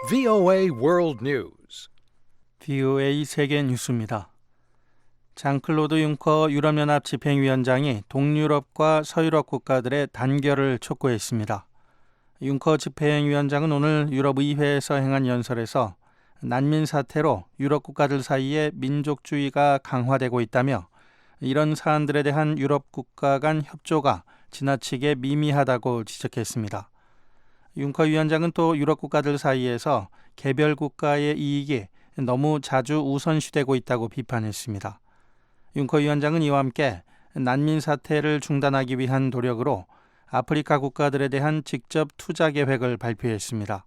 VOA World News. VOA 세계 뉴스입니다. 장클로드 융커 유럽연합 집행위원장이 동유럽과 서유럽 국가들의 단결을 촉구했습니다. 융커 집행위원장은 오늘 유럽의회에서 행한 연설에서 난민 사태로 유럽 국가들 사이에 민족주의가 강화되고 있다며 이런 사안들에 대한 유럽 국가 간 협조가 지나치게 미미하다고 지적했습니다. 융커 위원장은 또 유럽 국가들 사이에서 개별 국가의 이익이 너무 자주 우선시되고 있다고 비판했습니다. 융커 위원장은 이와 함께 난민 사태를 중단하기 위한 노력으로 아프리카 국가들에 대한 직접 투자 계획을 발표했습니다.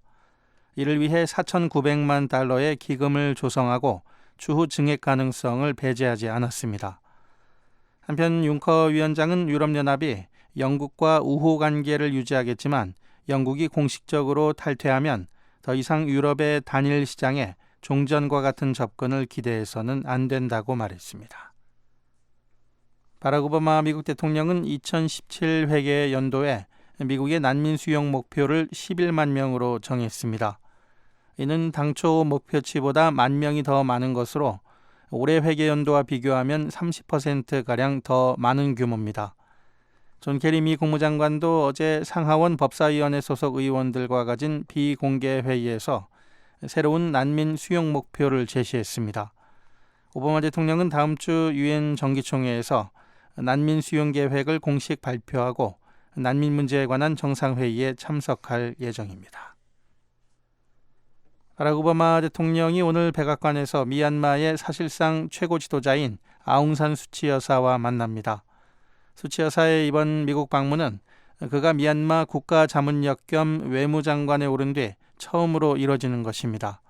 이를 위해 4,900만 달러의 기금을 조성하고 추후 증액 가능성을 배제하지 않았습니다. 한편 융커 위원장은 유럽연합이 영국과 우호 관계를 유지하겠지만 영국이 공식적으로 탈퇴하면 더 이상 유럽의 단일 시장에 종전과 같은 접근을 기대해서는 안 된다고 말했습니다. 바락 오바마 미국 대통령은 2017 회계 연도에 미국의 난민 수용 목표를 11만 명으로 정했습니다. 이는 당초 목표치보다 1만 명이 더 많은 것으로 올해 회계 연도와 비교하면 30%가량 더 많은 규모입니다. 존 케리 미 국무장관도 어제 상하원 법사위원회 소속 의원들과 가진 비공개 회의에서 새로운 난민 수용 목표를 제시했습니다. 오바마 대통령은 다음 주 유엔 정기총회에서 난민 수용 계획을 공식 발표하고 난민 문제에 관한 정상회의에 참석할 예정입니다. 바락 오바마 대통령이 오늘 백악관에서 미얀마의 사실상 최고 지도자인 아웅산 수치 여사와 만납니다. 수치 여사의 이번 미국 방문은 그가 미얀마 국가자문역 겸 외무장관에 오른 뒤 처음으로 이뤄지는 것입니다.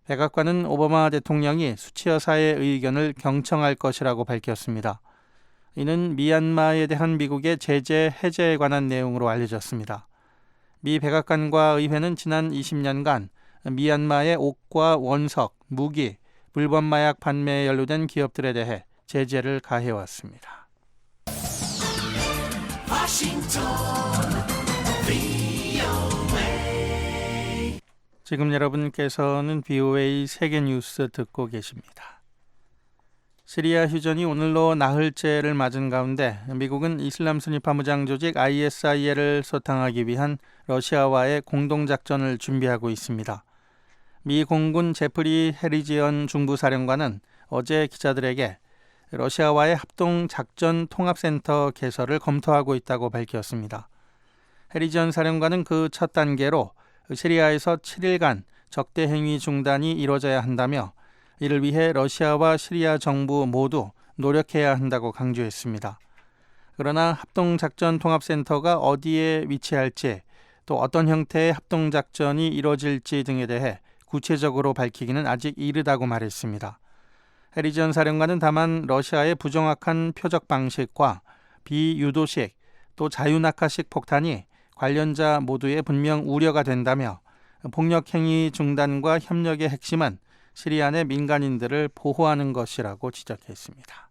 백악관은 오바마 대통령이 수치 여사의 의견을 경청할 것이라고 밝혔습니다. 이는 미얀마에 대한 미국의 제재 해제에 관한 내용으로 알려졌습니다. 미 백악관과 의회는 지난 20년간 미얀마의 옥과 원석, 무기, 불법 마약 판매에 연루된 기업들에 대해 제재를 가해왔습니다. 지금 여러분께서는 VOA 세계뉴스 듣고 계십니다. 시리아 휴전이 오늘로 나흘째를 맞은 가운데 미국은 이슬람 순위파 무장 조직 ISIL을 소탕하기 위한 러시아와의 공동작전을 준비하고 있습니다. 미 공군 제프리 헤리지언 중부사령관은 어제 기자들에게 러시아와의 합동작전 통합센터 개설을 검토하고 있다고 밝혔습니다. 헤리지언 사령관은 그 첫 단계로 시리아에서 7일간 적대 행위 중단이 이뤄져야 한다며 이를 위해 러시아와 시리아 정부 모두 노력해야 한다고 강조했습니다. 그러나 합동작전 통합센터가 어디에 위치할지 또 어떤 형태의 합동작전이 이뤄질지 등에 대해 구체적으로 밝히기는 아직 이르다고 말했습니다. 헤리지언 사령관은 다만 러시아의 부정확한 표적 방식과 비유도식 또 자유낙하식 폭탄이 관련자 모두에 분명 우려가 된다며 폭력행위 중단과 협력의 핵심은 시리아 내 민간인들을 보호하는 것이라고 지적했습니다.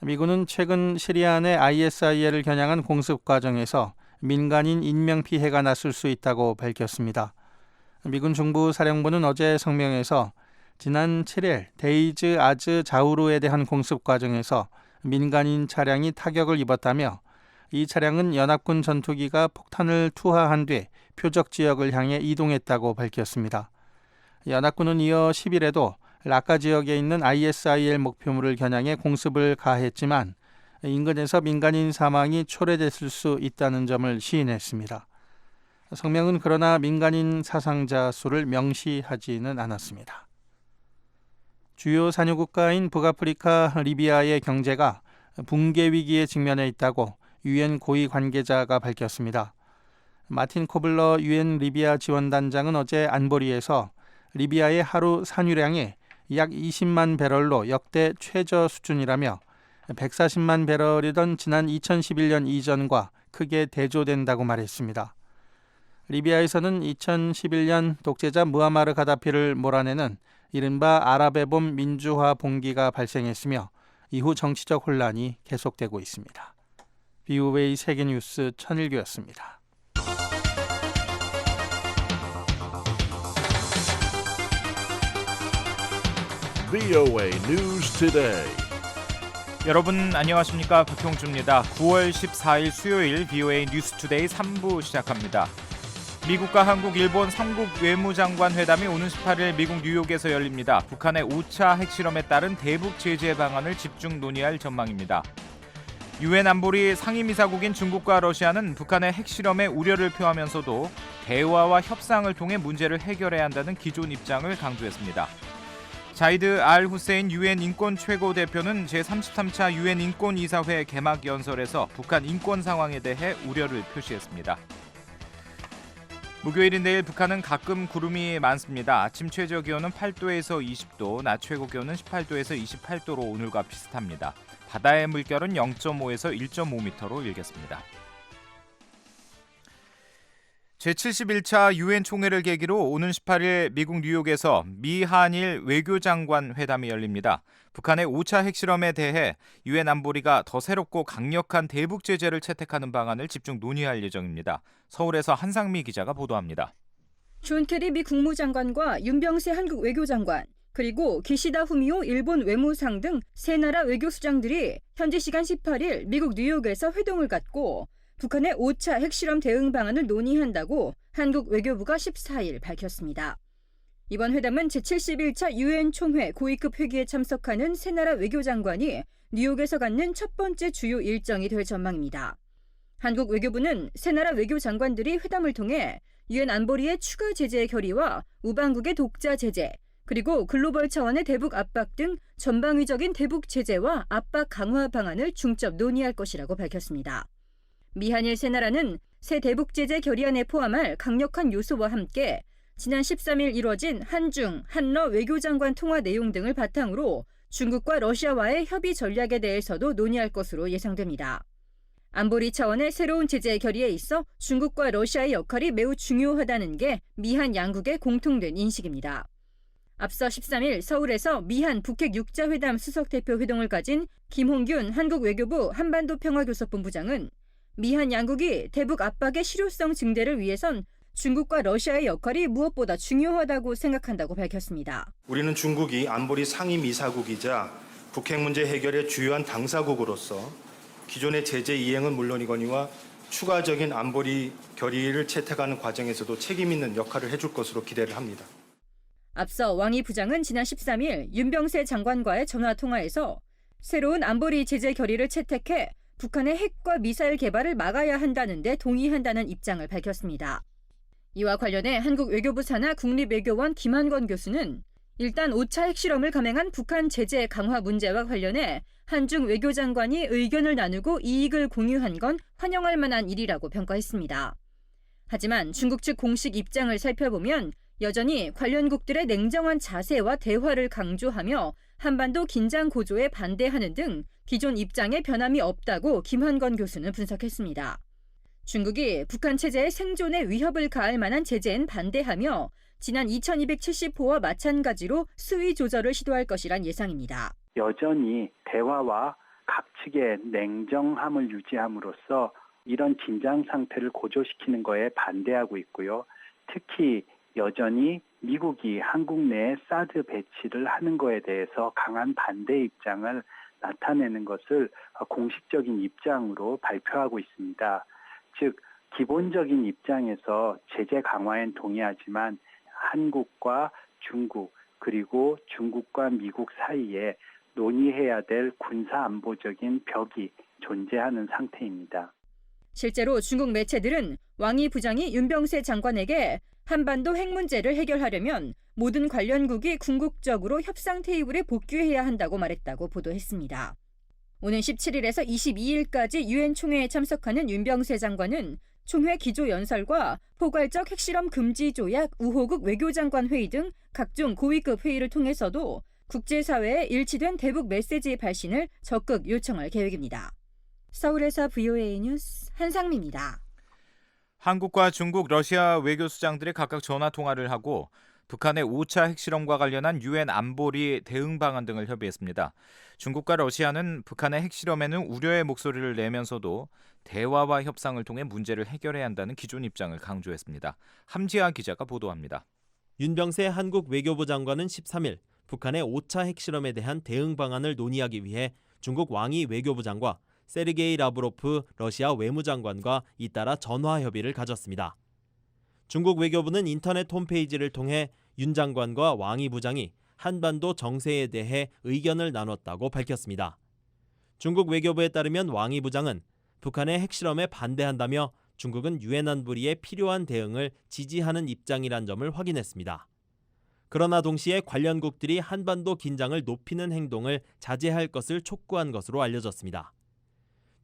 미군은 최근 시리아 내 ISIL을 겨냥한 공습 과정에서 민간인 인명피해가 났을 수 있다고 밝혔습니다. 미군 중부사령부는 어제 성명에서 지난 7일 데이즈 아즈 자우루에 대한 공습 과정에서 민간인 차량이 타격을 입었다며 이 차량은 연합군 전투기가 폭탄을 투하한 뒤 표적 지역을 향해 이동했다고 밝혔습니다. 연합군은 이어 10일에도 라카 지역에 있는 ISIL 목표물을 겨냥해 공습을 가했지만 인근에서 민간인 사망이 초래됐을 수 있다는 점을 시인했습니다. 성명은 그러나 민간인 사상자 수를 명시하지는 않았습니다. 주요 산유국가인 북아프리카 리비아의 경제가 붕괴 위기에 직면해 있다고 유엔 고위 관계자가 밝혔습니다. 마틴 코블러 유엔 리비아 지원단장은 어제 안보리에서 리비아의 하루 산유량이 약 20만 배럴로 역대 최저 수준이라며 140만 배럴이던 지난 2011년 이전과 크게 대조된다고 말했습니다. 리비아에서는 2011년 독재자 무아마르 가다피를 몰아내는 이른바 아랍의 봄 민주화 봉기가 발생했으며 이후 정치적 혼란이 계속되고 있습니다. VOA 세계뉴스 천일규였습니다. VOA News Today. 여러분 안녕하십니까? 박형주입니다. 9월 14일 수요일 VOA 뉴스투데이 3부 시작합니다. 미국과 한국, 일본 3국 외무장관 회담이 오는 18일 미국 뉴욕에서 열립니다. 북한의 5차 핵실험에 따른 대북 제재 방안을 집중 논의할 전망입니다. 유엔 안보리 상임이사국인 중국과 러시아는 북한의 핵실험에 우려를 표하면서도 대화와 협상을 통해 문제를 해결해야 한다는 기존 입장을 강조했습니다. 자이드 알 후세인 유엔 인권 최고 대표는 제33차 유엔 인권이사회 개막 연설에서 북한 인권 상황에 대해 우려를 표시했습니다. 목요일인 내일 북한은 가끔 구름이 많습니다. 아침 최저 기온은 8도에서 20도, 낮 최고 기온은 18도에서 28도로 오늘과 비슷합니다. 바다의 물결은 0.5에서 1.5m로 일겠습니다. 제71차 유엔 총회를 계기로 오는 18일 미국 뉴욕에서 미한일 외교장관 회담이 열립니다. 북한의 5차 핵실험에 대해 유엔 안보리가 더 새롭고 강력한 대북 제재를 채택하는 방안을 집중 논의할 예정입니다. 서울에서 한상미 기자가 보도합니다. 존 케리 미 국무장관과 윤병세 한국 외교장관, 그리고 기시다 후미오 일본 외무상 등 세 나라 외교수장들이 현지 시간 18일 미국 뉴욕에서 회동을 갖고 북한의 5차 핵실험 대응 방안을 논의한다고 한국 외교부가 14일 밝혔습니다. 이번 회담은 제71차 유엔 총회 고위급 회기에 참석하는 세 나라 외교장관이 뉴욕에서 갖는 첫 번째 주요 일정이 될 전망입니다. 한국 외교부는 세 나라 외교장관들이 회담을 통해 유엔 안보리의 추가 제재 결의와 우방국의 독자 제재, 그리고 글로벌 차원의 대북 압박 등 전방위적인 대북 제재와 압박 강화 방안을 중점 논의할 것이라고 밝혔습니다. 미한일 세 나라는 새 대북 제재 결의안에 포함할 강력한 요소와 함께 지난 13일 이뤄진 한중, 한러 외교장관 통화 내용 등을 바탕으로 중국과 러시아와의 협의 전략에 대해서도 논의할 것으로 예상됩니다. 안보리 차원의 새로운 제재 결의에 있어 중국과 러시아의 역할이 매우 중요하다는 게 미한 양국의 공통된 인식입니다. 앞서 13일 서울에서 미한 북핵 6자 회담 수석대표 회동을 가진 김홍균 한국 외교부 한반도 평화교섭본부장은 미한 양국이 대북 압박의 실효성 증대를 위해선 중국과 러시아의 역할이 무엇보다 중요하다고 생각한다고 밝혔습니다. 우리는 중국이 안보리 상임이사국이자 북핵 문제 해결의 주요한 당사국으로서 기존의 제재 이행은 물론이거니와 추가적인 안보리 결의를 채택하는 과정에서도 책임 있는 역할을 해줄 것으로 기대를 합니다. 앞서 왕이 부장은 지난 13일 윤병세 장관과의 전화통화에서 새로운 안보리 제재 결의를 채택해 북한의 핵과 미사일 개발을 막아야 한다는 데 동의한다는 입장을 밝혔습니다. 이와 관련해 한국 외교부 산하 국립외교원 김한건 교수는 일단 5차 핵실험을 감행한 북한 제재 강화 문제와 관련해 한중 외교장관이 의견을 나누고 이익을 공유한 건 환영할 만한 일이라고 평가했습니다. 하지만 중국 측 공식 입장을 살펴보면 여전히 관련국들의 냉정한 자세와 대화를 강조하며 한반도 긴장 고조에 반대하는 등 기존 입장에 변함이 없다고 김한건 교수는 분석했습니다. 중국이 북한 체제의 생존에 위협을 가할 만한 제재엔 반대하며 지난 2270호와 마찬가지로 수위 조절을 시도할 것이란 예상입니다. 여전히 대화와 각 측의 냉정함을 유지함으로써 이런 긴장 상태를 고조시키는 거에 반대하고 있고요. 특히 여전히 미국이 한국 내에 사드 배치를 하는 거에 대해서 강한 반대 입장을 나타내는 것을 공식적인 입장으로 발표하고 있습니다. 즉, 기본적인 입장에서 제재 강화엔 동의하지만 한국과 중국 그리고 중국과 미국 사이에 논의해야 될 군사안보적인 벽이 존재하는 상태입니다. 실제로 중국 매체들은 왕이 부장이 윤병세 장관에게 한반도 핵 문제를 해결하려면 모든 관련국이 궁극적으로 협상 테이블에 복귀해야 한다고 말했다고 보도했습니다. 오는 17일에서 22일까지 유엔 총회에 참석하는 윤병세 장관은 총회 기조연설과 포괄적 핵실험 금지 조약 우호국 외교장관 회의 등 각종 고위급 회의를 통해서도 국제사회에 일치된 대북 메시지 발신을 적극 요청할 계획입니다. 서울에서 VOA 뉴스 한상미입니다. 한국과 중국, 러시아 외교수장들이 각각 전화통화를 하고 북한의 5차 핵실험과 관련한 유엔 안보리 대응 방안 등을 협의했습니다. 중국과 러시아는 북한의 핵실험에는 우려의 목소리를 내면서도 대화와 협상을 통해 문제를 해결해야 한다는 기존 입장을 강조했습니다. 함지아 기자가 보도합니다. 윤병세 한국 외교부 장관은 13일 북한의 5차 핵실험에 대한 대응 방안을 논의하기 위해 중국 왕이 외교부장과 세르게이 라브로프 러시아 외무장관과 잇따라 전화 협의를 가졌습니다. 중국 외교부는 인터넷 홈페이지를 통해 윤 장관과 왕이 부장이 한반도 정세에 대해 의견을 나눴다고 밝혔습니다. 중국 외교부에 따르면 왕이 부장은 북한의 핵실험에 반대한다며 중국은 유엔 안보리에 필요한 대응을 지지하는 입장이란 점을 확인했습니다. 그러나 동시에 관련국들이 한반도 긴장을 높이는 행동을 자제할 것을 촉구한 것으로 알려졌습니다.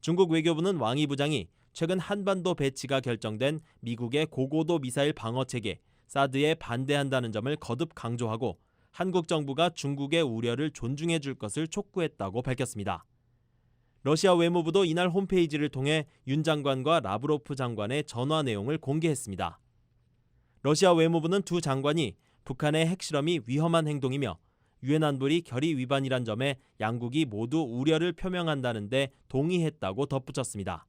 중국 외교부는 왕이 부장이 최근 한반도 배치가 결정된 미국의 고고도 미사일 방어체계 사드에 반대한다는 점을 거듭 강조하고 한국 정부가 중국의 우려를 존중해 줄 것을 촉구했다고 밝혔습니다. 러시아 외무부도 이날 홈페이지를 통해 윤 장관과 라브로프 장관의 전화 내용을 공개했습니다. 러시아 외무부는 두 장관이 북한의 핵실험이 위험한 행동이며 유엔 안보리 결의 위반이란 점에 양국이 모두 우려를 표명한다는 데 동의했다고 덧붙였습니다.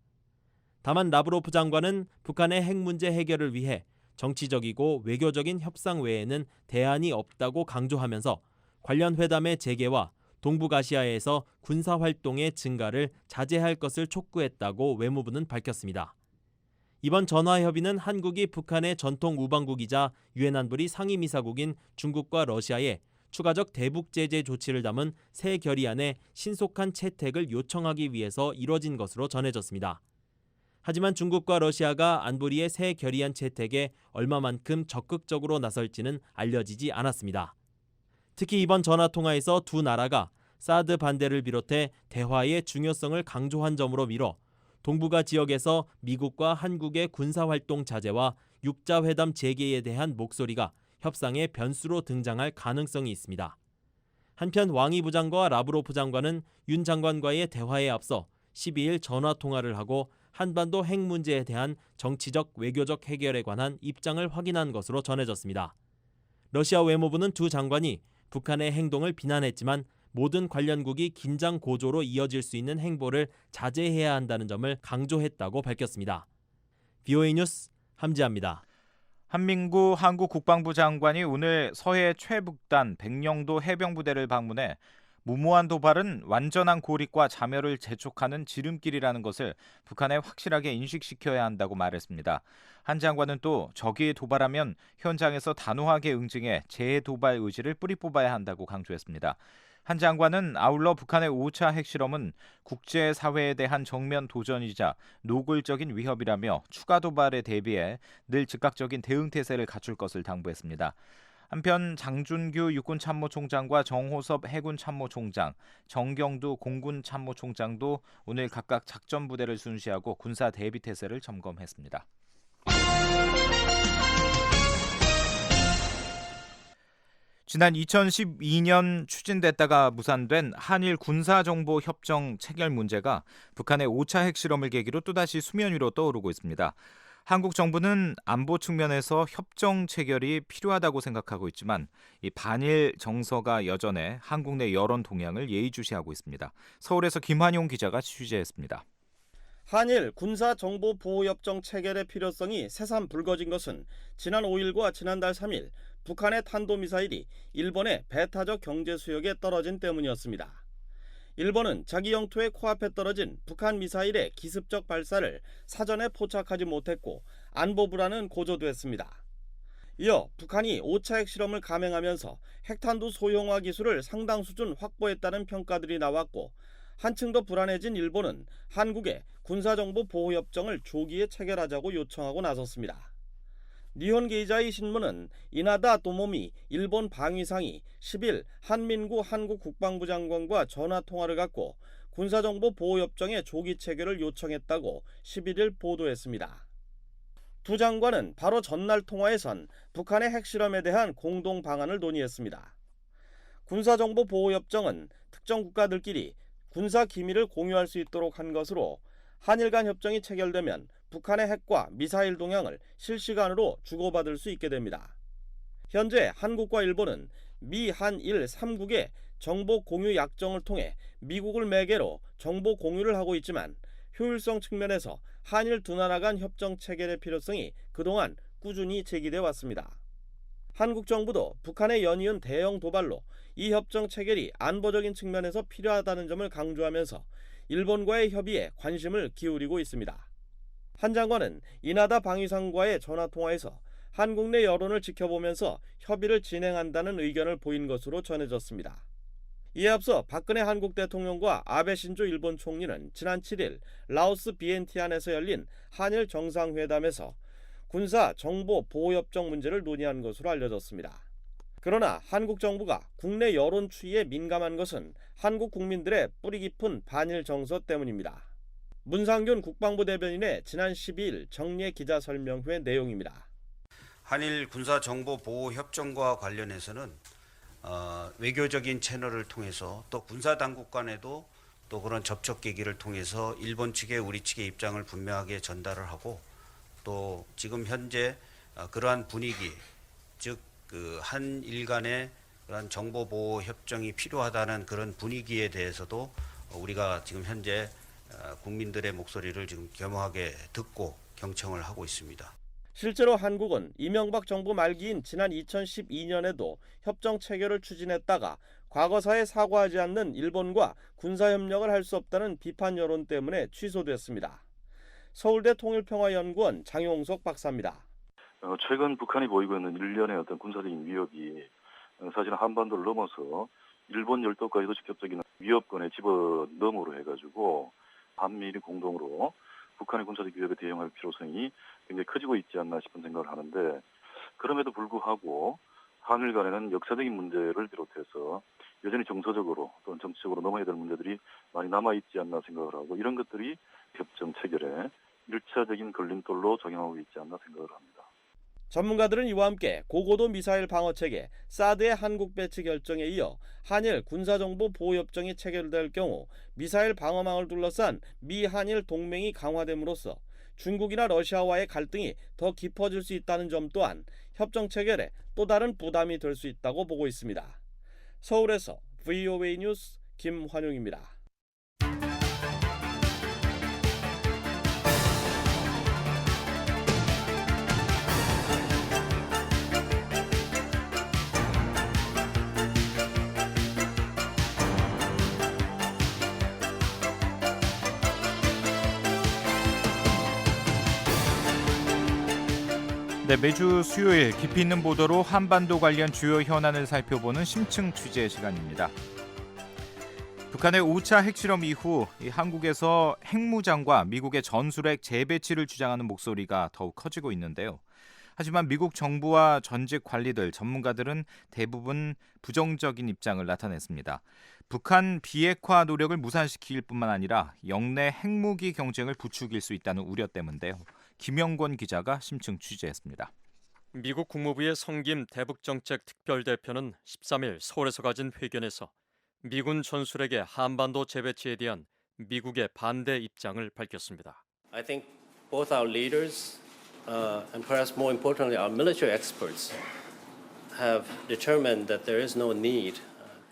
다만 라브로프 장관은 북한의 핵 문제 해결을 위해 정치적이고 외교적인 협상 외에는 대안이 없다고 강조하면서 관련 회담의 재개와 동북아시아에서 군사활동의 증가를 자제할 것을 촉구했다고 외무부는 밝혔습니다. 이번 전화협의는 한국이 북한의 전통 우방국이자 유엔 안보리 상임이사국인 중국과 러시아에 추가적 대북 제재 조치를 담은 새 결의안의 신속한 채택을 요청하기 위해서 이뤄진 것으로 전해졌습니다. 하지만 중국과 러시아가 안보리의 새 결의안 채택에 얼마만큼 적극적으로 나설지는 알려지지 않았습니다. 특히 이번 전화통화에서 두 나라가 사드 반대를 비롯해 대화의 중요성을 강조한 점으로 미뤄 동북아 지역에서 미국과 한국의 군사활동 자제와 육자회담 재개에 대한 목소리가 협상의 변수로 등장할 가능성이 있습니다. 한편 왕이 부장과 라브로프 장관은 윤 장관과의 대화에 앞서 12일 전화통화를 하고 한반도 핵 문제에 대한 정치적, 외교적 해결에 관한 입장을 확인한 것으로 전해졌습니다. 러시아 외무부는 두 장관이 북한의 행동을 비난했지만 모든 관련국이 긴장 고조로 이어질 수 있는 행보를 자제해야 한다는 점을 강조했다고 밝혔습니다. VOA 뉴스 함지아입니다. 한민구 한국 국방부 장관이 오늘 서해 최북단 백령도 해병부대를 방문해 무모한 도발은 완전한 고립과 자멸을 재촉하는 지름길이라는 것을 북한에 확실하게 인식시켜야 한다고 말했습니다. 한 장관은 또 적이 도발하면 현장에서 단호하게 응징해 재도발 의지를 뿌리 뽑아야 한다고 강조했습니다. 한 장관은 아울러 북한의 5차 핵실험은 국제사회에 대한 정면 도전이자 노골적인 위협이라며 추가 도발에 대비해 늘 즉각적인 대응태세를 갖출 것을 당부했습니다. 한편 장준규 육군참모총장과 정호섭 해군참모총장, 정경두 공군참모총장도 오늘 각각 작전부대를 순시하고 군사 대비태세를 점검했습니다. 지난 2012년 추진됐다가 무산된 한일 군사정보협정 체결 문제가 북한의 5차 핵실험을 계기로 또다시 수면 위로 떠오르고 있습니다. 한국 정부는 안보 측면에서 협정 체결이 필요하다고 생각하고 있지만 이 반일 정서가 여전해 한국 내 여론 동향을 예의주시하고 있습니다. 서울에서 김한용 기자가 취재했습니다. 한일 군사정보보호협정 체결의 필요성이 새삼 불거진 것은 지난 5일과 지난달 3일 북한의 탄도미사일이 일본의 배타적 경제수역에 떨어진 때문이었습니다. 일본은 자기 영토의 코앞에 떨어진 북한 미사일의 기습적 발사를 사전에 포착하지 못했고 안보 불안은 고조됐습니다. 이어 북한이 5차 핵실험을 감행하면서 핵탄두 소형화 기술을 상당 수준 확보했다는 평가들이 나왔고 한층 더 불안해진 일본은 한국에 군사정보보호협정을 조기에 체결하자고 요청하고 나섰습니다. 니혼게이자이 신문은 이나다 도모미 일본 방위상이 10일 한민구 한국 국방부 장관과 전화통화를 갖고 군사정보보호협정의 조기 체결을 요청했다고 11일 보도했습니다. 두 장관은 바로 전날 통화에선 북한의 핵실험에 대한 공동 방안을 논의했습니다. 군사정보보호협정은 특정 국가들끼리 군사 기밀을 공유할 수 있도록 한 것으로 한일 간 협정이 체결되면 북한의 핵과 미사일 동향을 실시간으로 주고받을 수 있게 됩니다. 현재 한국과 일본은 미, 한일 3국의 정보 공유 약정을 통해 미국을 매개로 정보 공유를 하고 있지만 효율성 측면에서 한일 두 나라 간 협정 체결의 필요성이 그동안 꾸준히 제기돼 왔습니다. 한국 정부도 북한의 연이은 대형 도발로 이 협정 체결이 안보적인 측면에서 필요하다는 점을 강조하면서 일본과의 협의에 관심을 기울이고 있습니다. 한 장관은 이나다 방위상과의 전화통화에서 한국 내 여론을 지켜보면서 협의를 진행한다는 의견을 보인 것으로 전해졌습니다. 이에 앞서 박근혜 한국 대통령과 아베 신조 일본 총리는 지난 7일 라오스 비엔티안에서 열린 한일 정상회담에서 군사 정보 보호협정 문제를 논의한 것으로 알려졌습니다. 그러나 한국 정부가 국내 여론 추이에 민감한 것은 한국 국민들의 뿌리 깊은 반일 정서 때문입니다. 문상균 국방부 대변인의 지난 12일 정례 기자설명회 내용입니다. 한일 군사정보보호협정과 관련해서는 외교적인 채널을 통해서 또 군사당국 간에도 또 그런 접촉 계기를 통해서 일본 측에 우리 측의 입장을 분명하게 전달을 하고 또 지금 현재 그러한 분위기, 즉 그 한일 간의 그런 정보보호협정이 필요하다는 그런 분위기에 대해서도 우리가 지금 현재 국민들의 목소리를 지금 겸허하게 듣고 경청을 하고 있습니다. 실제로 한국은 이명박 정부 말기인 지난 2012년에도 협정 체결을 추진했다가 과거사에 사과하지 않는 일본과 군사협력을 할 수 없다는 비판 여론 때문에 취소됐습니다. 서울대 통일평화연구원 장용석 박사입니다. 최근 북한이 보이고 있는 일련의 어떤 군사적인 위협이 사실 한반도를 넘어서 일본 열도까지도 직접적인 위협권에 집어넣음으로 해가지고 한미일이 공동으로 북한의 군사적 위협에 대응할 필요성이 굉장히 커지고 있지 않나 싶은 생각을 하는데, 그럼에도 불구하고 한일 간에는 역사적인 문제를 비롯해서 여전히 정서적으로 또는 정치적으로 넘어야 될 문제들이 많이 남아있지 않나 생각을 하고, 이런 것들이 협정 체결에 1차적인 걸림돌로 작용하고 있지 않나 생각을 합니다. 전문가들은 이와 함께 고고도 미사일 방어체계 사드의 한국 배치 결정에 이어 한일 군사정보 보호협정이 체결될 경우 미사일 방어망을 둘러싼 미한일 동맹이 강화됨으로써 중국이나 러시아와의 갈등이 더 깊어질 수 있다는 점 또한 협정 체결에 또 다른 부담이 될 수 있다고 보고 있습니다. 서울에서 VOA 뉴스 김환용입니다. 네, 매주 수요일 깊이 있는 보도로 한반도 관련 주요 현안을 살펴보는 심층 취재 시간입니다. 북한의 5차 핵실험 이후 한국에서 핵무장과 미국의 전술핵 재배치를 주장하는 목소리가 더욱 커지고 있는데요. 하지만 미국 정부와 전직 관리들, 전문가들은 대부분 부정적인 입장을 나타냈습니다. 북한 비핵화 노력을 무산시킬 뿐만 아니라 영내 핵무기 경쟁을 부추길 수 있다는 우려 때문인데요. 김영권 기자가 심층 취재했습니다. 미국 국무부의 성김 대북정책 특별대표는 13일 서울에서 가진 회견에서 미군 전술핵의 한반도 재배치에 대한 미국의 반대 입장을 밝혔습니다. I think both our leaders and perhaps more importantly our military experts have determined that there is no need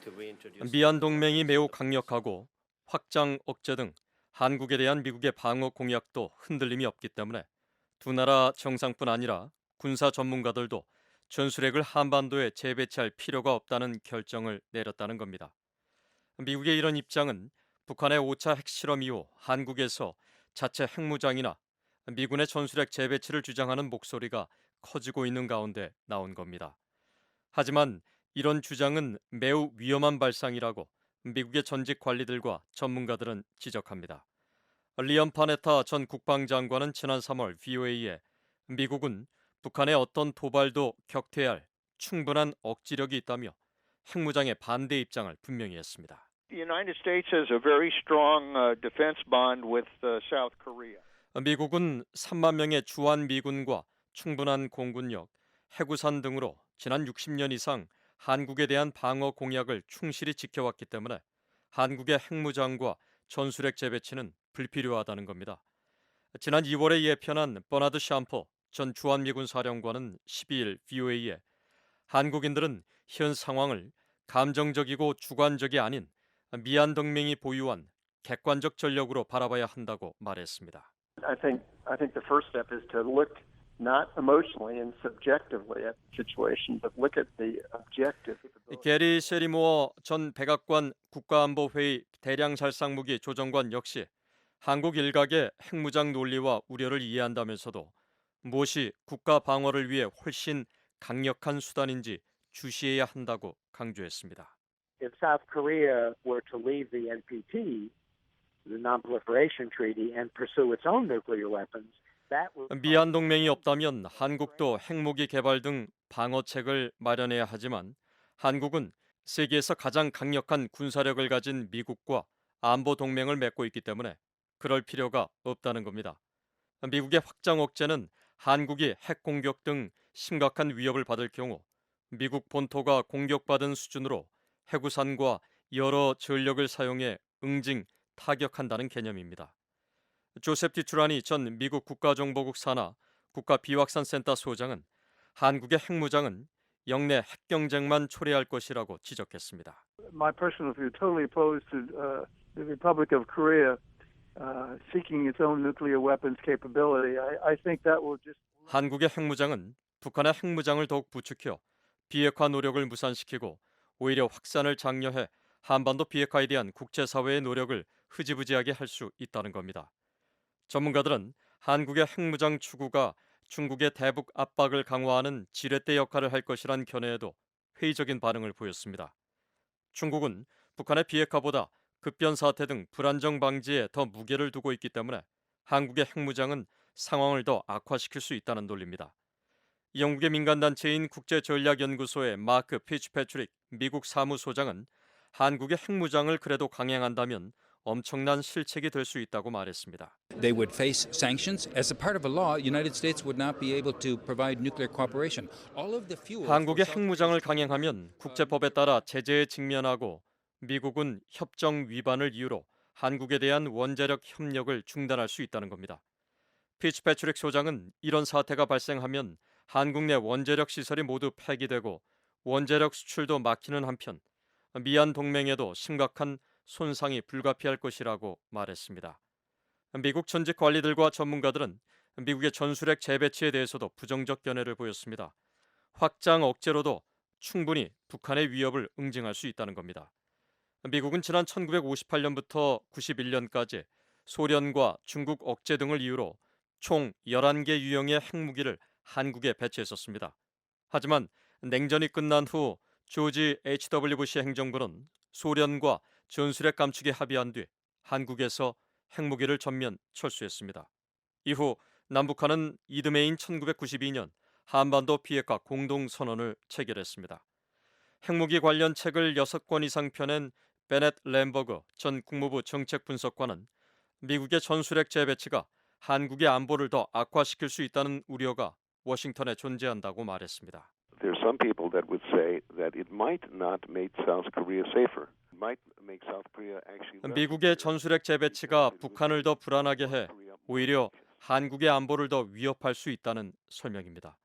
to reintroduce. 미한 동맹이 매우 강력하고 확장 억제 등 한국에 대한 미국의 방어 공약도 흔들림이 없기 때문에 두 나라 정상뿐 아니라 군사 전문가들도 전술핵을 한반도에 재배치할 필요가 없다는 결정을 내렸다는 겁니다. 미국의 이런 입장은 북한의 5차 핵실험 이후 한국에서 자체 핵무장이나 미군의 전술핵 재배치를 주장하는 목소리가 커지고 있는 가운데 나온 겁니다. 하지만 이런 주장은 매우 위험한 발상이라고 미국의 전직 관리들과 전문가들은 지적합니다. 리엄 파네타 전 국방장관은 지난 3월 VOA에 미국은 북한의 어떤 도발도 격퇴할 충분한 억지력이 있다며 핵무장의 반대 입장을 분명히 했습니다. The United States has a very strong defense bond with South Korea. 미국은 3만 명의 주한 미군과 충분한 공군력, 해구산 등으로 지난 60년 이상 한국에 대한 방어 공약을 충실히 지켜왔기 때문에 한국의 핵무장과 전술핵 재배치는 불필요하다는 겁니다. 지난 2월에 예편한 버나드 샴퍼 전 주한미군 사령관은 12일 VOA에 한국인들은 현 상황을 감정적이고 주관적이 아닌 미한 동맹이 보유한 객관적 전력으로 바라봐야 한다고 말했습니다. I think the first step is to look not emotionally and subjectively at the situation, but look at the objective. 게리 셰리모어 전 백악관 국가안보회의 대량살상무기 조정관 역시 한국 일각의 핵무장 논리와 우려를 이해한다면서도 무엇이 국가 방어를 위해 훨씬 강력한 수단인지 주시해야 한다고 강조했습니다. If South Korea were to leave the NPT, the Non-Proliferation Treaty, and pursue its own nuclear weapons, 미한 동맹이 없다면 한국도 핵무기 개발 등 방어책을 마련해야 하지만 한국은 세계에서 가장 강력한 군사력을 가진 미국과 안보 동맹을 맺고 있기 때문에 그럴 필요가 없다는 겁니다. 미국의 확장 억제는 한국이 핵 공격 등 심각한 위협을 받을 경우 미국 본토가 공격받은 수준으로 해구산과 여러 전력을 사용해 응징, 타격한다는 개념입니다. 조셉 디투라니 전 미국 국가정보국 산하 국가비확산센터 소장은 한국의 핵무장은 영내 핵 경쟁만 초래할 것이라고 지적했습니다. My personal view, totally opposed to the Republic of Korea seeking its own nuclear weapons capability. I think that will just. 한국의 핵무장은 북한의 핵무장을 더욱 부추겨 비핵화 노력을 무산시키고 오히려 확산을 장려해 한반도 비핵화에 대한 국제사회의 노력을 흐지부지하게 할 수 있다는 겁니다. 전문가들은 한국의 핵무장 추구가 중국의 대북 압박을 강화하는 지렛대 역할을 할 것이란 견해에도 회의적인 반응을 보였습니다. 중국은 북한의 비핵화보다 급변 사태 등 불안정 방지에 더 무게를 두고 있기 때문에 한국의 핵무장은 상황을 더 악화시킬 수 있다는 논리입니다. 영국의 민간단체인 국제전략연구소의 마크 피츠패트릭 미국 사무소장은 한국의 핵무장을 그래도 강행한다면 엄청난 실책이 될 수 있다고 말했습니다. They would face sanctions. As a part of a law, United States would not be able to provide nuclear cooperation. All of the fuel. 한국의 핵무장을 강행하면 국제법에 따라 제재에 직면하고 미국은 협정 위반을 이유로 한국에 대한 원자력 협력을 중단할 수 있다는 겁니다. 피츠패트릭 소장은 이런 사태가 발생하면 한국 내 원자력 시설이 모두 폐기되고 원자력 수출도 막히는 한편 미한 동맹에도 심각한 손상이 불가피할 것이라고 말했습니다. 미국 전직 관리들과 전문가들은 미국의 전술핵 재배치에 대해서도 부정적 견해를 보였습니다. 확장 억제로도 충분히 북한의 위협을 응징할 수 있다는 겁니다. 미국은 지난 1958년부터 91년까지 소련과 중국 억제 등을 이유로 총 11개 유형의 핵무기를 한국에 배치했었습니다. 하지만 냉전이 끝난 후 조지 H.W. 부시 행정부는 소련과 전술핵 감축에 합의한 뒤 한국에서 핵무기를 전면 철수했습니다. 이후 남북한은 이듬해인 1992년 한반도 비핵화 공동선언을 체결했습니다. 핵무기 관련 책을 6권 이상 펴낸 베넷 램버그 전 국무부 정책분석관은 미국의 전술핵 재배치가 한국의 안보를 더 악화시킬 수 있다는 우려가 워싱턴에 존재한다고 말했습니다. There are some people that would say that it might not make South Korea safer. It might make South Korea actually. 미국의 전술핵 재배치가 북한을 더 불안하게 해 오히려 한국의 안보를 더 위협할 수 있다는 설명입니다.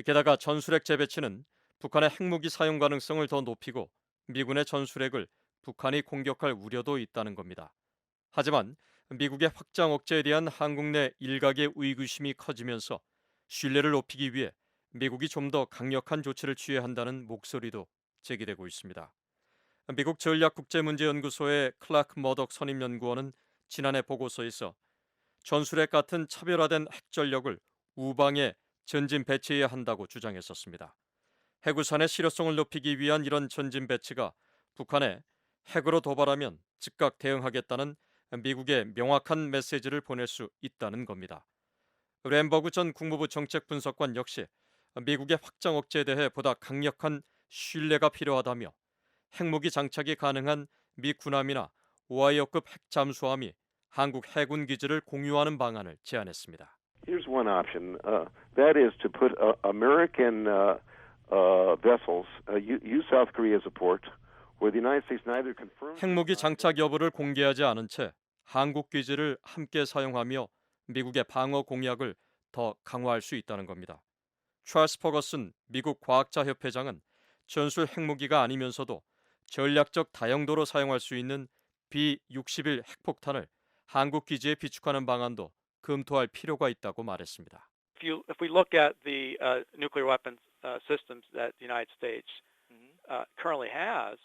게다가 전술핵 재배치는 북한의 핵무기 사용 가능성을 더 높이고 미군의 전술핵을 북한이 공격할 우려도 있다는 겁니다. 하지만 미국의 확장 억제에 대한 한국 내 일각의 의구심이 커지면서 신뢰를 높이기 위해 미국이 좀 더 강력한 조치를 취해야 한다는 목소리도 제기되고 있습니다. 미국 전략국제문제연구소의 클라크 머덕 선임연구원은 지난해 보고서에서 전술핵 같은 차별화된 핵전력을 우방에 전진 배치해야 한다고 주장했었습니다. 해구산의 실효성을 높이기 위한 이런 전진 배치가 북한에 핵으로 도발하면 즉각 대응하겠다는 미국의 명확한 메시지를 보낼 수 있다는 겁니다. 램버그 전 국무부 정책분석관 역시 미국의 확장 억제에 대해 보다 강력한 신뢰가 필요하다며 핵무기 장착이 가능한 미 군함이나 오하이오급 핵 잠수함이 한국 해군 기지를 공유하는 방안을 제안했습니다. Here's one option. That is to put American vessels use South Korea as a port, where the United States neither confirms. 핵무기 장착 여부를 공개하지 않은 채 한국 기지를 함께 사용하며 미국의 방어 공약을 더 강화할 수 있다는 겁니다. 찰스 퍼거슨 미국 과학자협회장은 전술 핵무기가 아니면서도 전략적 다용도로 사용할 수 있는 B-61 핵폭탄을 한국 기지에 비축하는 방안도 검토할 필요가 있다고 말했습니다. if we look at the nuclear weapons systems that the United States currently has,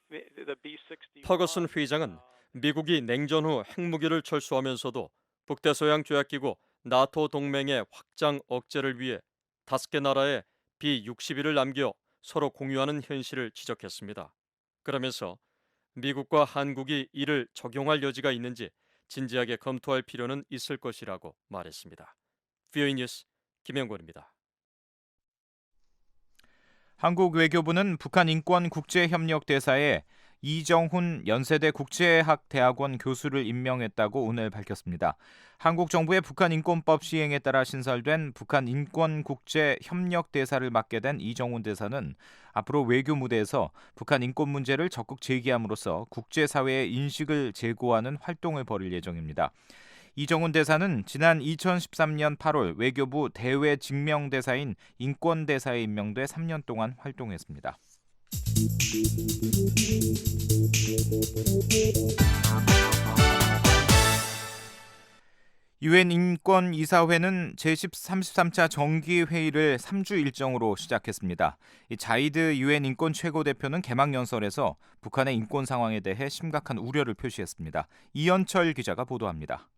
the B-60. 퍼거슨 회장은 미국이 냉전 후 핵무기를 철수하면서도 북대서양 조약기구 나토 동맹의 확장 억제를 위해 5개 나라에 B-61을 남겨 서로 공유하는 현실을 지적했습니다. 그러면서 미국과 한국이 이를 적용할 여지가 있는지 진지하게 검토할 필요는 있을 것이라고 말했습니다. VOA 뉴스 김영권입니다. 한국 외교부는 북한 인권국제협력대사에 이정훈 연세대 국제학대학원 교수를 임명했다고 오늘 밝혔습니다. 한국 정부의 북한 인권법 시행에 따라 신설된 북한 인권국제협력대사를 맡게 된 이정훈 대사는 앞으로 외교 무대에서 북한 인권 문제를 적극 제기함으로써 국제사회의 인식을 제고하는 활동을 벌일 예정입니다. 이정훈 대사는 지난 2013년 8월 외교부 대외 직명대사인 인권대사에 임명돼 3년 동안 활동했습니다. 유엔 인권이사회는 제33차 정기회의를 3주 일정으로 시작했습니다. 자이드 유엔 인권 최고대표는 개막연설에서 북한의 인권 상황에 대해 심각한 우려를 표시했습니다. 이현철 기자가 보도합니다.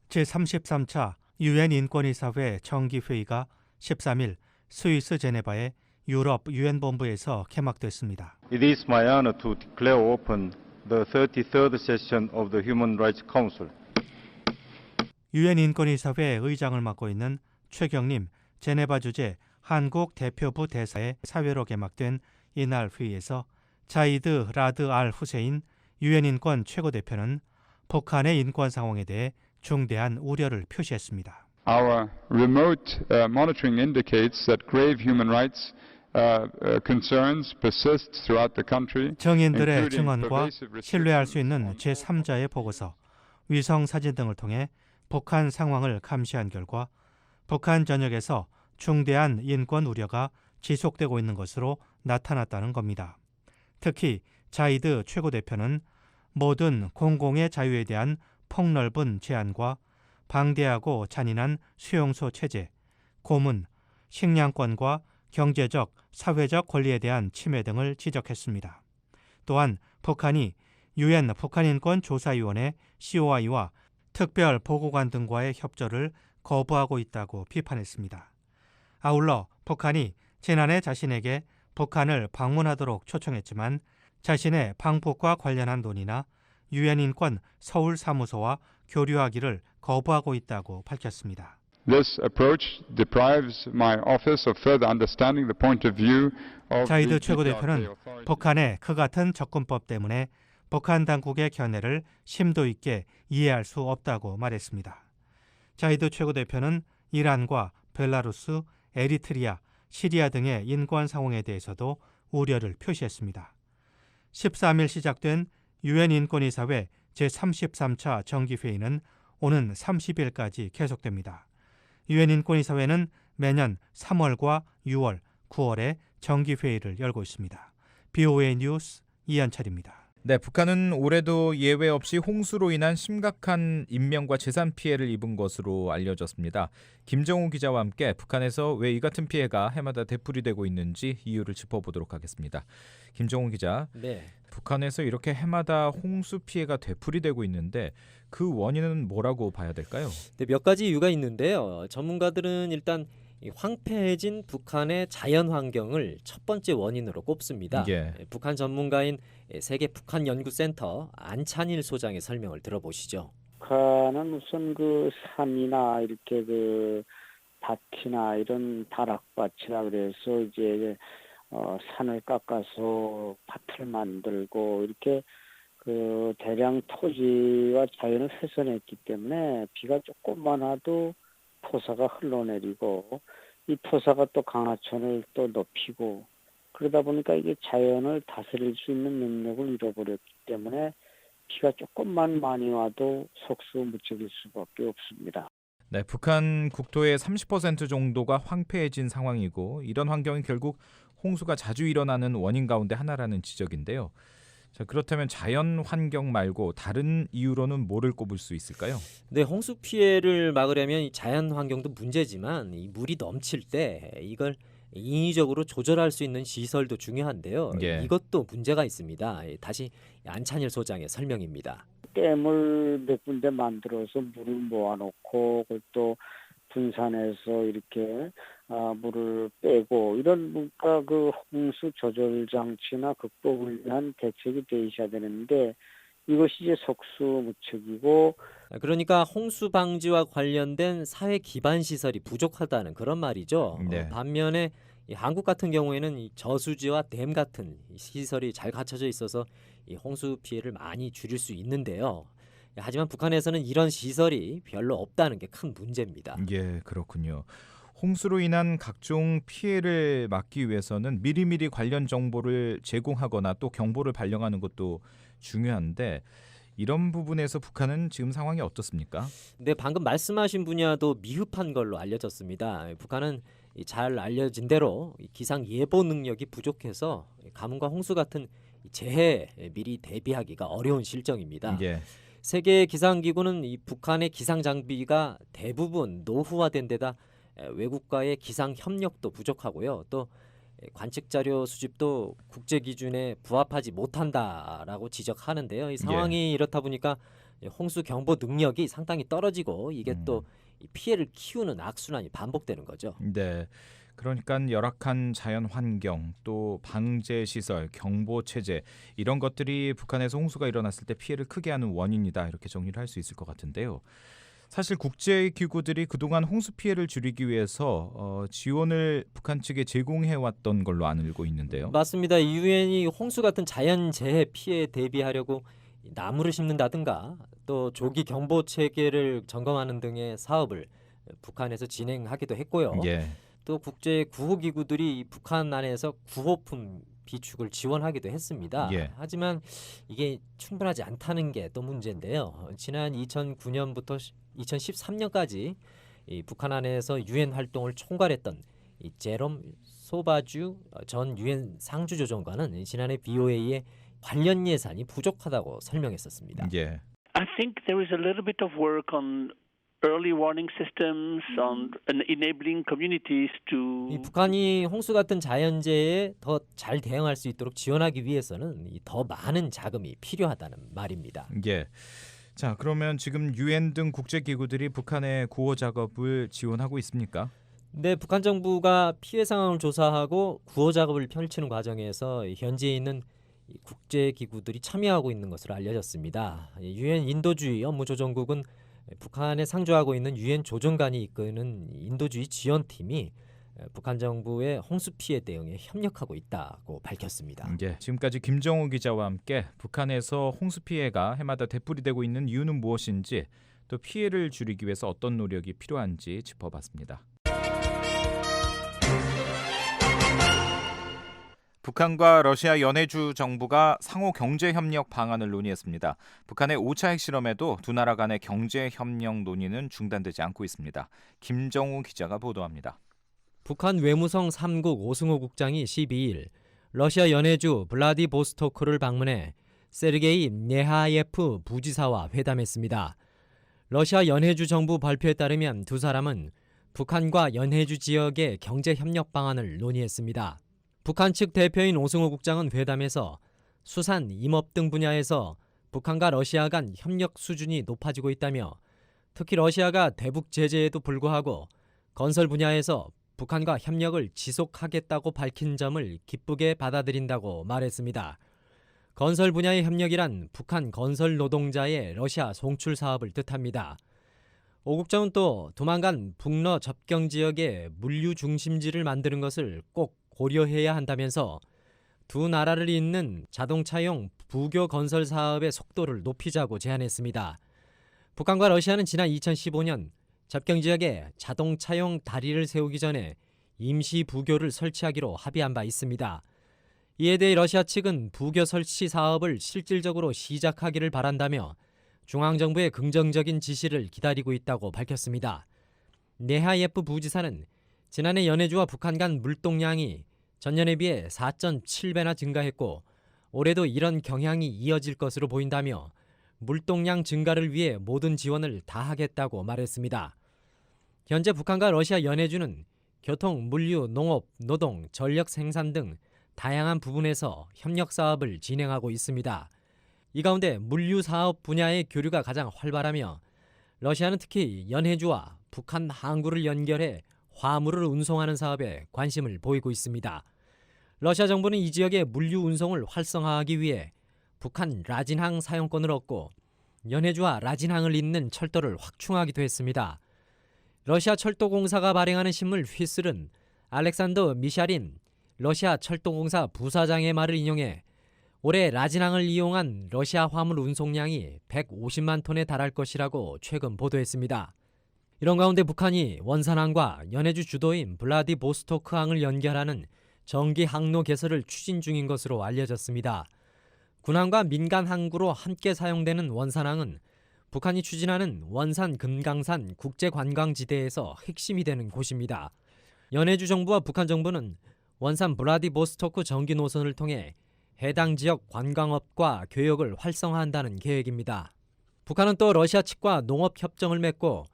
제33차 유엔 인권이사회 정기회의가 13일 스위스 제네바의 유럽 유엔 본부에서 개막됐습니다. It is my honor to declare open the 33rd session of the Human Rights Council. 유엔 인권이사회 의장을 맡고 있는 최경림 제네바 주재 한국 대표부 대사의 사회로 개막된 이날 회의에서 자이드 라드 알 후세인 유엔 인권 최고대표는 북한의 인권 상황에 대해 중대한 우려를 표시했습니다. Our remote monitoring indicates that grave human rights concerns persist throughout the country. 증인들의 증언과 신뢰할 수 있는 제3자의 보고서, 위성 사진 등을 통해 북한 상황을 감시한 결과 북한 전역에서 중대한 인권 우려가 지속되고 있는 것으로 나타났다는 겁니다. 특히 자이드 최고대표는 모든 공공의 자유에 대한 폭넓은 제한과 방대하고 잔인한 수용소 체제, 고문, 식량권과 경제적, 사회적 권리에 대한 침해 등을 지적했습니다. 또한 북한이 유엔 북한인권조사위원회 COI와 특별 보고관 등과의 협조를 거부하고 있다고 비판했습니다. 아울러 북한이 지난해 자신에게 북한을 방문하도록 초청했지만 자신의 방북과 관련한 논의나 유엔 인권 서울 사무소와 교류하기를 거부하고 있다고 밝혔습니다. This approach deprives my office of further understanding the point of view of 자이드 최고대표는 북한의 그 같은 접근법 때문에 북한 당국의 견해를 심도 있게 이해할 수 없다고 말했습니다. 자이드 최고대표는 이란과 벨라루스, 에리트리아, 시리아 등의 인권 상황에 대해서도 우려를 표시했습니다. 13일 시작된 유엔 인권이사회 제33차 정기회의는 오는 30일까지 계속됩니다. 유엔 인권이사회는 매년 3월과 6월, 9월에 정기회의를 열고 있습니다. BOA 뉴스 이현철입니다. 네, 북한은 올해도 예외 없이 홍수로 인한 심각한 인명과 재산 피해를 입은 것으로 알려졌습니다. 김정우 기자와 함께 북한에서 왜 이 같은 피해가 해마다 되풀이되고 있는지 이유를 짚어보도록 하겠습니다. 김정우 기자, 네. 북한에서 이렇게 해마다 홍수 피해가 되풀이되고 있는데 그 원인은 뭐라고 봐야 될까요? 네, 몇 가지 이유가 있는데요. 전문가들은 일단 황폐해진 북한의 자연 환경을 첫 번째 원인으로 꼽습니다. 예. 북한 전문가인 세계 북한 연구센터 안찬일 소장의 설명을 들어보시죠. 북한은 우선 그 산이나 이렇게 그 밭이나 이런 다락밭이라 그래서 이제 산을 깎아서 밭을 만들고 이렇게 그 대량 토지와 자연을 훼손했기 때문에 비가 조금만 와도 토사가 흘러내리고 이 토사가 또 강하천을 또 높이고 그러다 보니까 이게 자연을 다스릴 수 있는 능력을 잃어버렸기 때문에 비가 조금만 많이 와도 속수무책일 수밖에 없습니다. 네, 북한 국토의 30% 정도가 황폐해진 상황이고 이런 환경이 결국 홍수가 자주 일어나는 원인 가운데 하나라는 지적인데요. 자, 그렇다면 자연 환경 말고 다른 이유로는 뭐를 꼽을 수 있을까요? 네, 홍수 피해를 막으려면 이 자연 환경도 문제지만 이 물이 넘칠 때 이걸 인위적으로 조절할 수 있는 시설도 중요한데요. 예. 이것도 문제가 있습니다. 다시 안찬일 소장의 설명입니다. 댐을 몇 군데 만들어서 물을 모아놓고 그걸 또 분산해서 이렇게 물을 빼고 이런 뭔가 그 홍수 조절 장치나 극복을 위한 대책이 돼 있어야 되는데 이것이 이제 속수무책이고 그러니까 홍수 방지와 관련된 사회 기반 시설이 부족하다는 그런 말이죠. 네. 반면에 이 한국 같은 경우에는 이 저수지와 댐 같은 이 시설이 잘 갖춰져 있어서 이 홍수 피해를 많이 줄일 수 있는데요. 하지만 북한에서는 이런 시설이 별로 없다는 게 큰 문제입니다. 예, 그렇군요. 홍수로 인한 각종 피해를 막기 위해서는 미리미리 관련 정보를 제공하거나 또 경보를 발령하는 것도 중요한데 이런 부분에서 북한은 지금 상황이 어떻습니까? 네, 방금 말씀하신 분야도 미흡한 걸로 알려졌습니다. 북한은 잘 알려진 대로 기상 예보 능력이 부족해서 가뭄과 홍수 같은 재해에 미리 대비하기가 어려운 실정입니다. 예. 세계 기상기구는 이 북한의 기상 장비가 대부분 노후화된 데다 외국과의 기상 협력도 부족하고요. 또 관측 자료 수집도 국제 기준에 부합하지 못한다라고 지적하는데요. 이 상황이 이렇다 보니까 홍수 경보 능력이 상당히 떨어지고 이게 또 피해를 키우는 악순환이 반복되는 거죠. 네. 그러니까 열악한 자연 환경, 또 방제 시설, 경보 체제 이런 것들이 북한에서 홍수가 일어났을 때 피해를 크게 하는 원인이다. 이렇게 정리를 할 수 있을 것 같은데요. 사실 국제 기구들이 그동안 홍수 피해를 줄이기 위해서 지원을 북한 측에 제공해 왔던 걸로 알고 있는데요. 맞습니다. 유엔이 홍수 같은 자연 재해 피해에 대비하려고 나무를 심는다든가 또 조기 경보 체계를 점검하는 등의 사업을 북한에서 진행하기도 했고요. 예. 또 국제 구호 기구들이 북한 안에서 구호품 비축을 지원하기도 했습니다. 예. 하지만 이게 충분하지 않다는 게 또 문제인데요. 지난 2009년부터 2013년까지 이 북한 안에서 유엔 활동을 총괄했던 이 제롬 소바주 전 유엔 상주조정관은 지난해 BOA에 관련 예산이 부족하다고 설명했었습니다. 예. I think there is a little bit of work on early warning systems, on enabling communities to. 이 북한이 홍수 같은 자연재해에 더 잘 대응할 수 있도록 지원하기 위해서는 더 많은 자금이 필요하다는 말입니다. 예. 자, 그러면 지금 유엔 등 국제 기구들이 북한의 구호 작업을 지원하고 있습니까? 네, 북한 정부가 피해 상황을 조사하고 구호 작업을 펼치는 과정에서 현지에 있는 국제 기구들이 참여하고 있는 것으로 알려졌습니다. 유엔 인도주의 업무조정국은 북한에 상주하고 있는 유엔 조정관이 이끄는 인도주의 지원팀이 북한 정부의 홍수 피해 대응에 협력하고 있다고 밝혔습니다. 예, 지금까지 김정우 기자와 함께 북한에서 홍수 피해가 해마다 되풀이되고 있는 이유는 무엇인지 또 피해를 줄이기 위해서 어떤 노력이 필요한지 짚어봤습니다. 북한과 러시아 연해주 정부가 상호 경제 협력 방안을 논의했습니다. 북한의 5차 핵실험에도 두 나라 간의 경제 협력 논의는 중단되지 않고 있습니다. 김정우 기자가 보도합니다. 북한 외무성 3국 오승호 국장이 12일 러시아 연해주 블라디보스토크를 방문해 세르게이 네하예프 부지사와 회담했습니다. 러시아 연해주 정부 발표에 따르면 두 사람은 북한과 연해주 지역의 경제 협력 방안을 논의했습니다. 북한 측 대표인 오승호 국장은 회담에서 수산, 임업 등 분야에서 북한과 러시아 간 협력 수준이 높아지고 있다며 특히 러시아가 대북 제재에도 불구하고 건설 분야에서 북한과 협력을 지속하겠다고 밝힌 점을 기쁘게 받아들인다고 말했습니다. 건설 분야의 협력이란 북한 건설 노동자의 러시아 송출 사업을 뜻합니다. 오 국장은 또 조만간 북러 접경 지역에 물류 중심지를 만드는 것을 꼭 고려해야 한다면서 두 나라를 잇는 자동차용 부교 건설 사업의 속도를 높이자고 제안했습니다. 북한과 러시아는 지난 2015년 접경 지역에 자동차용 다리를 세우기 전에 임시 부교를 설치하기로 합의한 바 있습니다. 이에 대해 러시아 측은 부교 설치 사업을 실질적으로 시작하기를 바란다며 중앙정부의 긍정적인 지시를 기다리고 있다고 밝혔습니다. 네하예프 부지사는 지난해 연해주와 북한 간 물동량이 전년에 비해 4.7배나 증가했고 올해도 이런 경향이 이어질 것으로 보인다며 물동량 증가를 위해 모든 지원을 다하겠다고 말했습니다. 현재 북한과 러시아 연해주는 교통, 물류, 농업, 노동, 전력 생산 등 다양한 부분에서 협력 사업을 진행하고 있습니다. 이 가운데 물류 사업 분야의 교류가 가장 활발하며 러시아는 특히 연해주와 북한 항구를 연결해 화물을 운송하는 사업에 관심을 보이고 있습니다. 러시아 정부는 이 지역의 물류 운송을 활성화하기 위해 북한 라진항 사용권을 얻고 연해주와 라진항을 잇는 철도를 확충하기도 했습니다. 러시아 철도공사가 발행하는 신문 휘슬은 알렉산더 미샤린 러시아 철도공사 부사장의 말을 인용해 올해 라진항을 이용한 러시아 화물 운송량이 150만 톤에 달할 것이라고 최근 보도했습니다. 이런 가운데 북한이 원산항과 연해주 주도인 블라디보스토크항을 연결하는 정기 항로 개설을 추진 중인 것으로 알려졌습니다. 군항과 민간 항구로 함께 사용되는 원산항은 북한이 추진하는 원산 금강산 국제관광지대에서 핵심이 되는 곳입니다. 연해주 정부와 북한 정부는 원산 블라디보스토크 정기 노선을 통해 해당 지역 관광업과 교역을 활성화한다는 계획입니다. 북한은 또 러시아 측과 농업협정을 맺고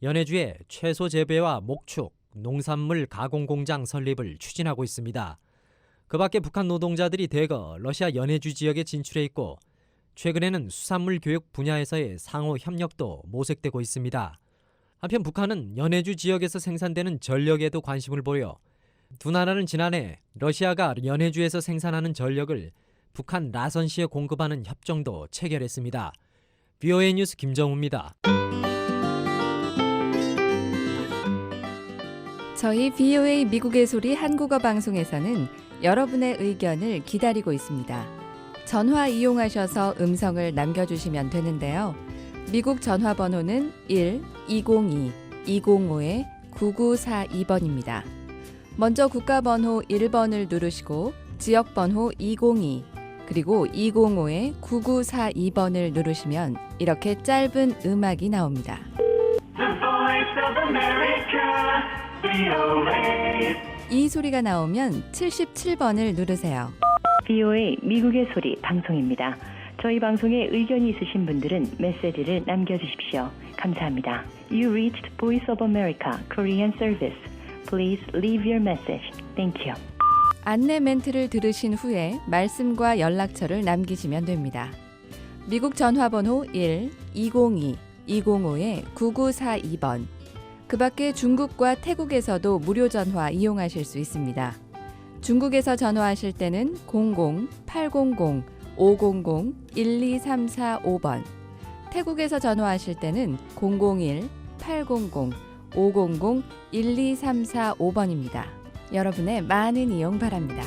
연해주에 채소 재배와 목축, 농산물 가공 공장 설립을 추진하고 있습니다. 그 밖에 북한 노동자들이 대거 러시아 연해주 지역에 진출해 있고 최근에는 수산물 교육 분야에서의 상호 협력도 모색되고 있습니다. 한편 북한은 연해주 지역에서 생산되는 전력에도 관심을 보여 두 나라는 지난해 러시아가 연해주에서 생산하는 전력을 북한 라선시에 공급하는 협정도 체결했습니다. VOA 뉴스 김정우입니다. 저희 VOA 미국의 소리 한국어 방송에서는 여러분의 의견을 기다리고 있습니다. 전화 이용하셔서 음성을 남겨주시면 되는데요. 미국 전화번호는 1-202-205-9942번입니다. 먼저 국가번호 1번을 누르시고 지역번호 202 그리고 205-9942번을 누르시면 이렇게 짧은 음악이 나옵니다. 이 소리가 나오면 77번을 누르세요. VOA 미국의 소리 방송입니다. 저희 방송에 의견이 있으신 분들은 메시지를 남겨주십시오. 감사합니다. You reached Voice of America Korean Service. Please leave your message. Thank you. 안내 멘트를 들으신 후에 말씀과 연락처를 남기시면 됩니다. 미국 전화번호 1-202-205-9942번. 그 밖에 중국과 태국에서도 무료 전화 이용하실 수 있습니다. 중국에서 전화하실 때는 00-800-500-12345번, 태국에서 전화하실 때는 001-800-500-12345번입니다. 여러분의 많은 이용 바랍니다.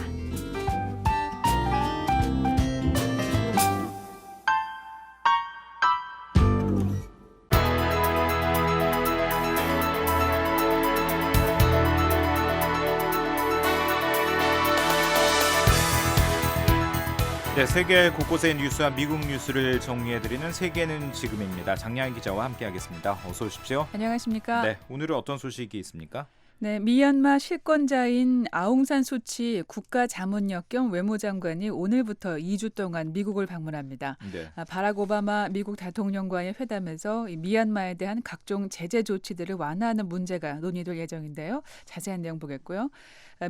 네, 세계 곳곳의 뉴스와 미국 뉴스를 정리해드리는 세계는 지금입니다. 장량희 기자와 함께하겠습니다. 어서 오십시오. 안녕하십니까? 네, 오늘은 어떤 소식이 있습니까? 네, 미얀마 실권자인 아웅산 수치 국가자문역 겸 외무장관이 오늘부터 2주 동안 미국을 방문합니다. 네. 바락 오바마 미국 대통령과의 회담에서 미얀마에 대한 각종 제재 조치들을 완화하는 문제가 논의될 예정인데요. 자세한 내용 보겠고요.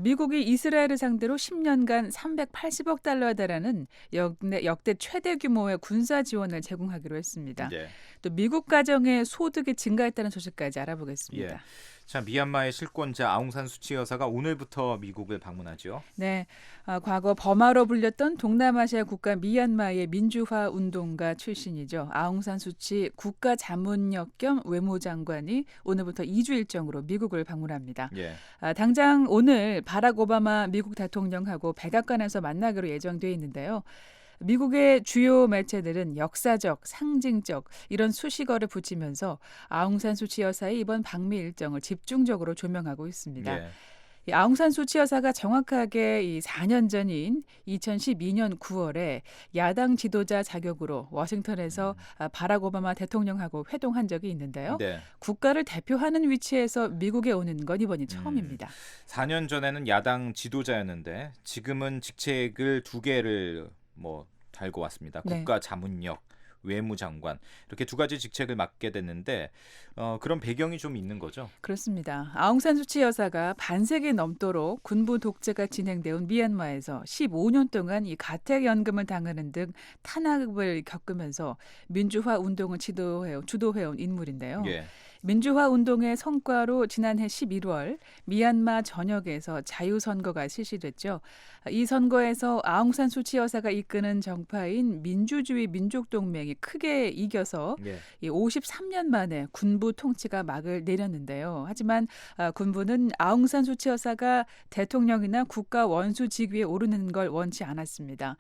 미국이 이스라엘을 상대로 10년간 380억 달러에 달하는 역대 최대 규모의 군사 지원을 제공하기로 했습니다. 네. 또 미국 가정의 소득이 증가했다는 소식까지 알아보겠습니다. 예. 자, 미얀마의 실권자 아웅산 수치 여사가 오늘부터 미국을 방문하죠. 네, 과거 버마로 불렸던 동남아시아 국가 미얀마의 민주화 운동가 출신이죠. 아웅산 수치 국가자문역 겸 외무장관이 오늘부터 2주 일정으로 미국을 방문합니다. 예. 당장 오늘 바락 오바마 미국 대통령하고 백악관에서 만나기로 예정돼 있는데요. 미국의 주요 매체들은 역사적, 상징적 이런 수식어를 붙이면서 아웅산 수치 여사의 이번 방미 일정을 집중적으로 조명하고 있습니다. 예. 이 아웅산 수치 여사가 정확하게 이 4년 전인 2012년 9월에 야당 지도자 자격으로 워싱턴에서 바락 오바마 대통령하고 회동한 적이 있는데요. 네. 국가를 대표하는 위치에서 미국에 오는 건 이번이 처음입니다. 4년 전에는 야당 지도자였는데 지금은 직책을 2개를 뭐 달고 왔습니다. 네. 국가 자문역, 외무장관 이렇게 두 가지 직책을 맡게 됐는데 그런 배경이 좀 있는 거죠. 그렇습니다. 아웅산 수치 여사가 반세기 넘도록 군부 독재가 진행돼 온 미얀마에서 15년 동안 이 가택연금을 당하는 등 탄압을 겪으면서 민주화 운동을 주도해온 인물인데요. 예. 민주화 운동의 성과로 지난해 11월 미얀마 전역에서 자유선거가 실시됐죠. 이 선거에서 아웅산 수치 여사가 이끄는 정파인 민주주의 민족동맹이 크게 이겨서 예. 53년 만에 군부 통치가 막을 내렸는데요. 하지만 군부는 아웅산 수치 여사가 대통령이나 국가 원수 직위에 오르는 걸 원치 않았습니다.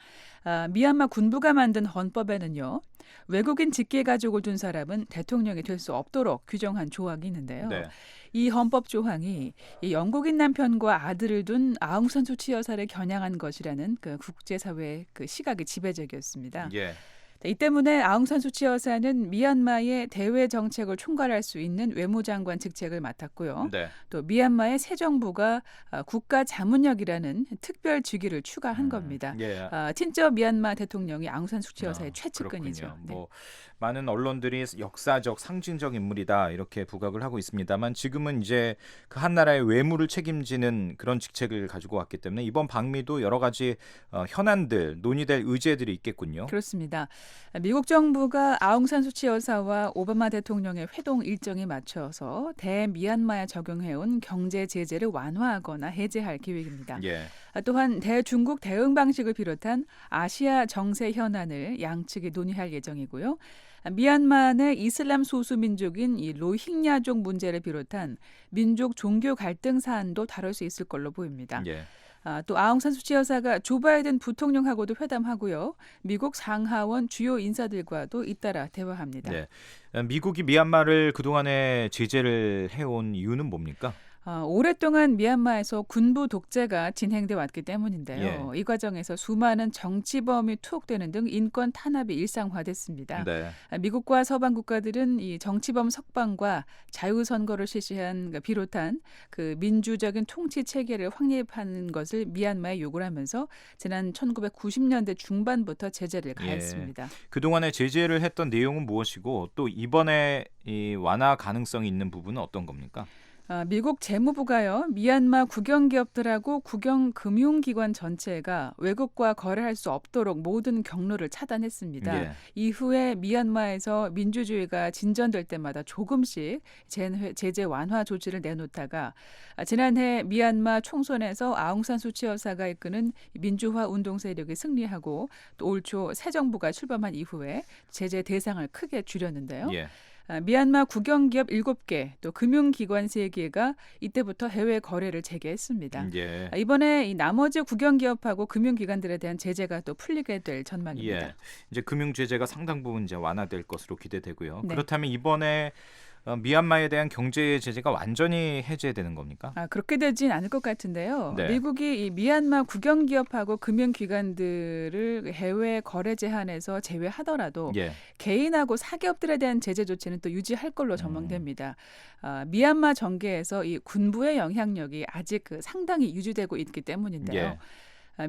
미얀마 군부가 만든 헌법에는요. 외국인 직계 가족을 둔 사람은 대통령이 될 수 없도록 규정한 조항이 있는데요. 네. 이 헌법 조항이 이 영국인 남편과 아들을 둔 아웅산 수치 여사를 겨냥한 것이라는 그 국제사회의 그 시각이 지배적이었습니다. 예. 이 때문에 아웅산 수치 여사는 미얀마의 대외 정책을 총괄할 수 있는 외무장관 직책을 맡았고요. 네. 또 미얀마의 새 정부가 국가 자문역이라는 특별 직위를 추가한 겁니다. 예. 친저 미얀마 대통령이 아웅산 수치 여사의 최측근이죠. 그렇군요. 네. 뭐 많은 언론들이 역사적 상징적 인물이다 이렇게 부각을 하고 있습니다만 지금은 이제 그 한 나라의 외무를 책임지는 그런 직책을 가지고 왔기 때문에 이번 방미도 여러 가지 현안들 논의될 의제들이 있겠군요. 그렇습니다. 미국 정부가 아웅산 수치 여사와 오바마 대통령의 회동 일정에 맞춰서 대미얀마에 적용해온 경제 제재를 완화하거나 해제할 계획입니다. 예. 또한 대중국 대응 방식을 비롯한 아시아 정세 현안을 양측이 논의할 예정이고요. 미얀마 내 이슬람 소수 민족인 이 로힝야족 문제를 비롯한 민족 종교 갈등 사안도 다룰 수 있을 걸로 보입니다. 예. 또 아웅산 수치 여사가 조 바이든 부통령하고도 회담하고요. 미국 상하원 주요 인사들과도 잇따라 대화합니다. 네. 미국이 미얀마를 그동안에 제재를 해온 이유는 뭡니까? 오랫동안 미얀마에서 군부 독재가 진행돼 왔기 때문인데요. 예. 이 과정에서 수많은 정치범이 투옥되는 등 인권 탄압이 일상화됐습니다. 네. 미국과 서방 국가들은 이 정치범 석방과 자유선거를 실시한 비롯한 그 민주적인 통치 체계를 확립하는 것을 미얀마에 요구를 하면서 지난 1990년대 중반부터 제재를 가했습니다. 예. 그동안에 제재를 했던 내용은 무엇이고 또 이번에 이 완화 가능성이 있는 부분은 어떤 겁니까? 미국 재무부가요. 미얀마 국영기업들하고 국영금융기관 전체가 외국과 거래할 수 없도록 모든 경로를 차단했습니다. 예. 이후에 미얀마에서 민주주의가 진전될 때마다 조금씩 제재 완화 조치를 내놓다가 지난해 미얀마 총선에서 아웅산 수치 여사가 이끄는 민주화 운동 세력이 승리하고 또 올 초 새 정부가 출범한 이후에 제재 대상을 크게 줄였는데요. 예. 미얀마 국영기업 7개, 또 금융기관 3개가 이때부터 해외 거래를 재개했습니다. 예. 이번에 이 나머지 국영기업하고 금융기관들에 대한 제재가 또 풀리게 될 전망입니다. 예. 이제 금융 제재가 상당 부분 이제 완화될 것으로 기대되고요. 네. 그렇다면 이번에 미얀마에 대한 경제 제재가 완전히 해제되는 겁니까? 그렇게 되진 않을 것 같은데요. 네. 미국이 이 미얀마 국영기업하고 금융기관들을 해외 거래 제한에서 제외하더라도 예. 개인하고 사기업들에 대한 제재 조치는 또 유지할 걸로 전망됩니다. 미얀마 정계에서 이 군부의 영향력이 아직 상당히 유지되고 있기 때문인데요. 예.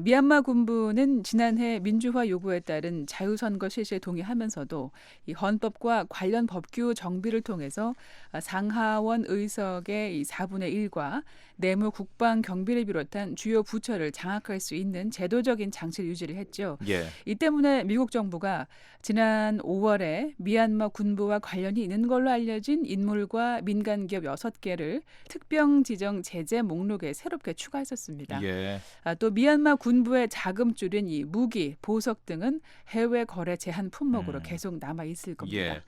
미얀마 군부는 지난해 민주화 요구에 따른 자유선거 실시에 동의하면서도 이 헌법과 관련 법규 정비를 통해서 상하원 의석의 4분의 1과 내무, 국방, 경비를 비롯한 주요 부처를 장악할 수 있는 제도적인 장치를 유지를 했죠. 예. 이 때문에 미국 정부가 지난 5월에 미얀마 군부와 관련이 있는 걸로 알려진 인물과 민간기업 6개를 특별 지정 제재 목록에 새롭게 추가했었습니다. 예. 또 미얀마 군부의 자금줄인 이 무기, 보석 등은 해외 거래 제한 품목으로 계속 남아 있을 겁니다. 예.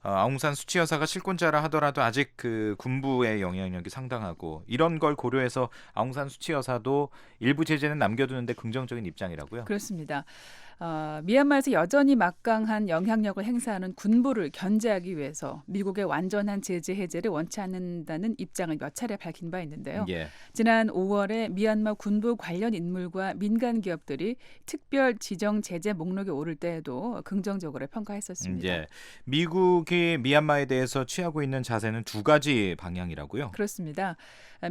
아웅산 수치 여사가 실권자라 하더라도 아직 그 군부의 영향력이 상당하고 이런 걸 고려해서 아웅산 수치 여사도 일부 제재는 남겨두는데 긍정적인 입장이라고요? 그렇습니다. 미얀마에서 여전히 막강한 영향력을 행사하는 군부를 견제하기 위해서 미국의 완전한 제재 해제를 원치 않는다는 입장을 몇 차례 밝힌 바 있는데요. 예. 지난 5월에 미얀마 군부 관련 인물과 민간 기업들이 특별 지정 제재 목록에 오를 때에도 긍정적으로 평가했었습니다. 예. 미국이 미얀마에 대해서 취하고 있는 자세는 두 가지 방향이라고요? 그렇습니다.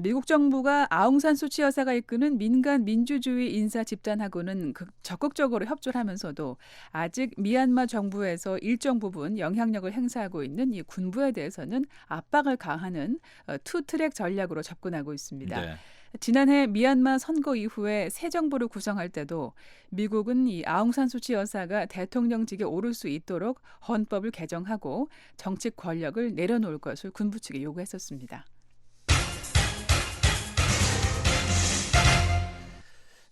미국 정부가 아웅산 수치 여사가 이끄는 민간 민주주의 인사 집단하고는 적극적으로 협조를 유지하면서도 아직 미얀마 정부에서 일정 부분 영향력을 행사하고 있는 이 군부에 대해서는 압박을 가하는 투트랙 전략으로 접근하고 있습니다. 네. 지난해 미얀마 선거 이후에 새 정부를 구성할 때도 미국은 이 아웅산 수치 여사가 대통령직에 오를 수 있도록 헌법을 개정하고 정치 권력을 내려놓을 것을 군부 측에 요구했었습니다.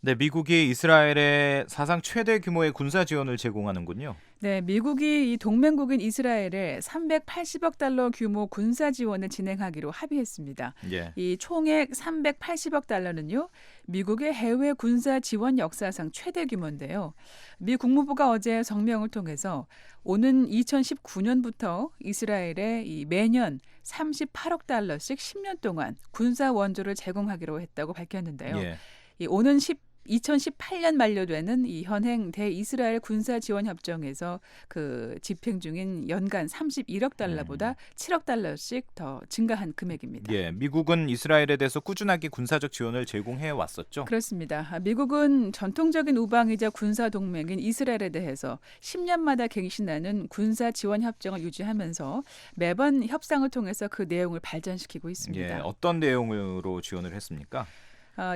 네, 미국이 이스라엘에 사상 최대 규모의 군사 지원을 제공하는군요. 네, 미국이 이 동맹국인 이스라엘에 380억 달러 규모 군사 지원을 진행하기로 합의했습니다. 예. 이 총액 380억 달러는요, 미국의 해외 군사 지원 역사상 최대 규모인데요. 미 국무부가 어제 성명을 통해서 오는 2019년부터 이스라엘에 이 매년 38억 달러씩 10년 동안 군사 원조를 제공하기로 했다고 밝혔는데요. 예. 이 오는 2018년 만료되는 이 현행 대이스라엘 군사 지원 협정에서 그 집행 중인 연간 31억 달러보다 7억 달러씩 더 증가한 금액입니다. 예, 미국은 이스라엘에 대해서 꾸준하게 군사적 지원을 제공해 왔었죠. 그렇습니다. 미국은 전통적인 우방이자 군사 동맹인 이스라엘에 대해서 10년마다 갱신하는 군사 지원 협정을 유지하면서 매번 협상을 통해서 그 내용을 발전시키고 있습니다. 예, 어떤 내용으로 지원을 했습니까?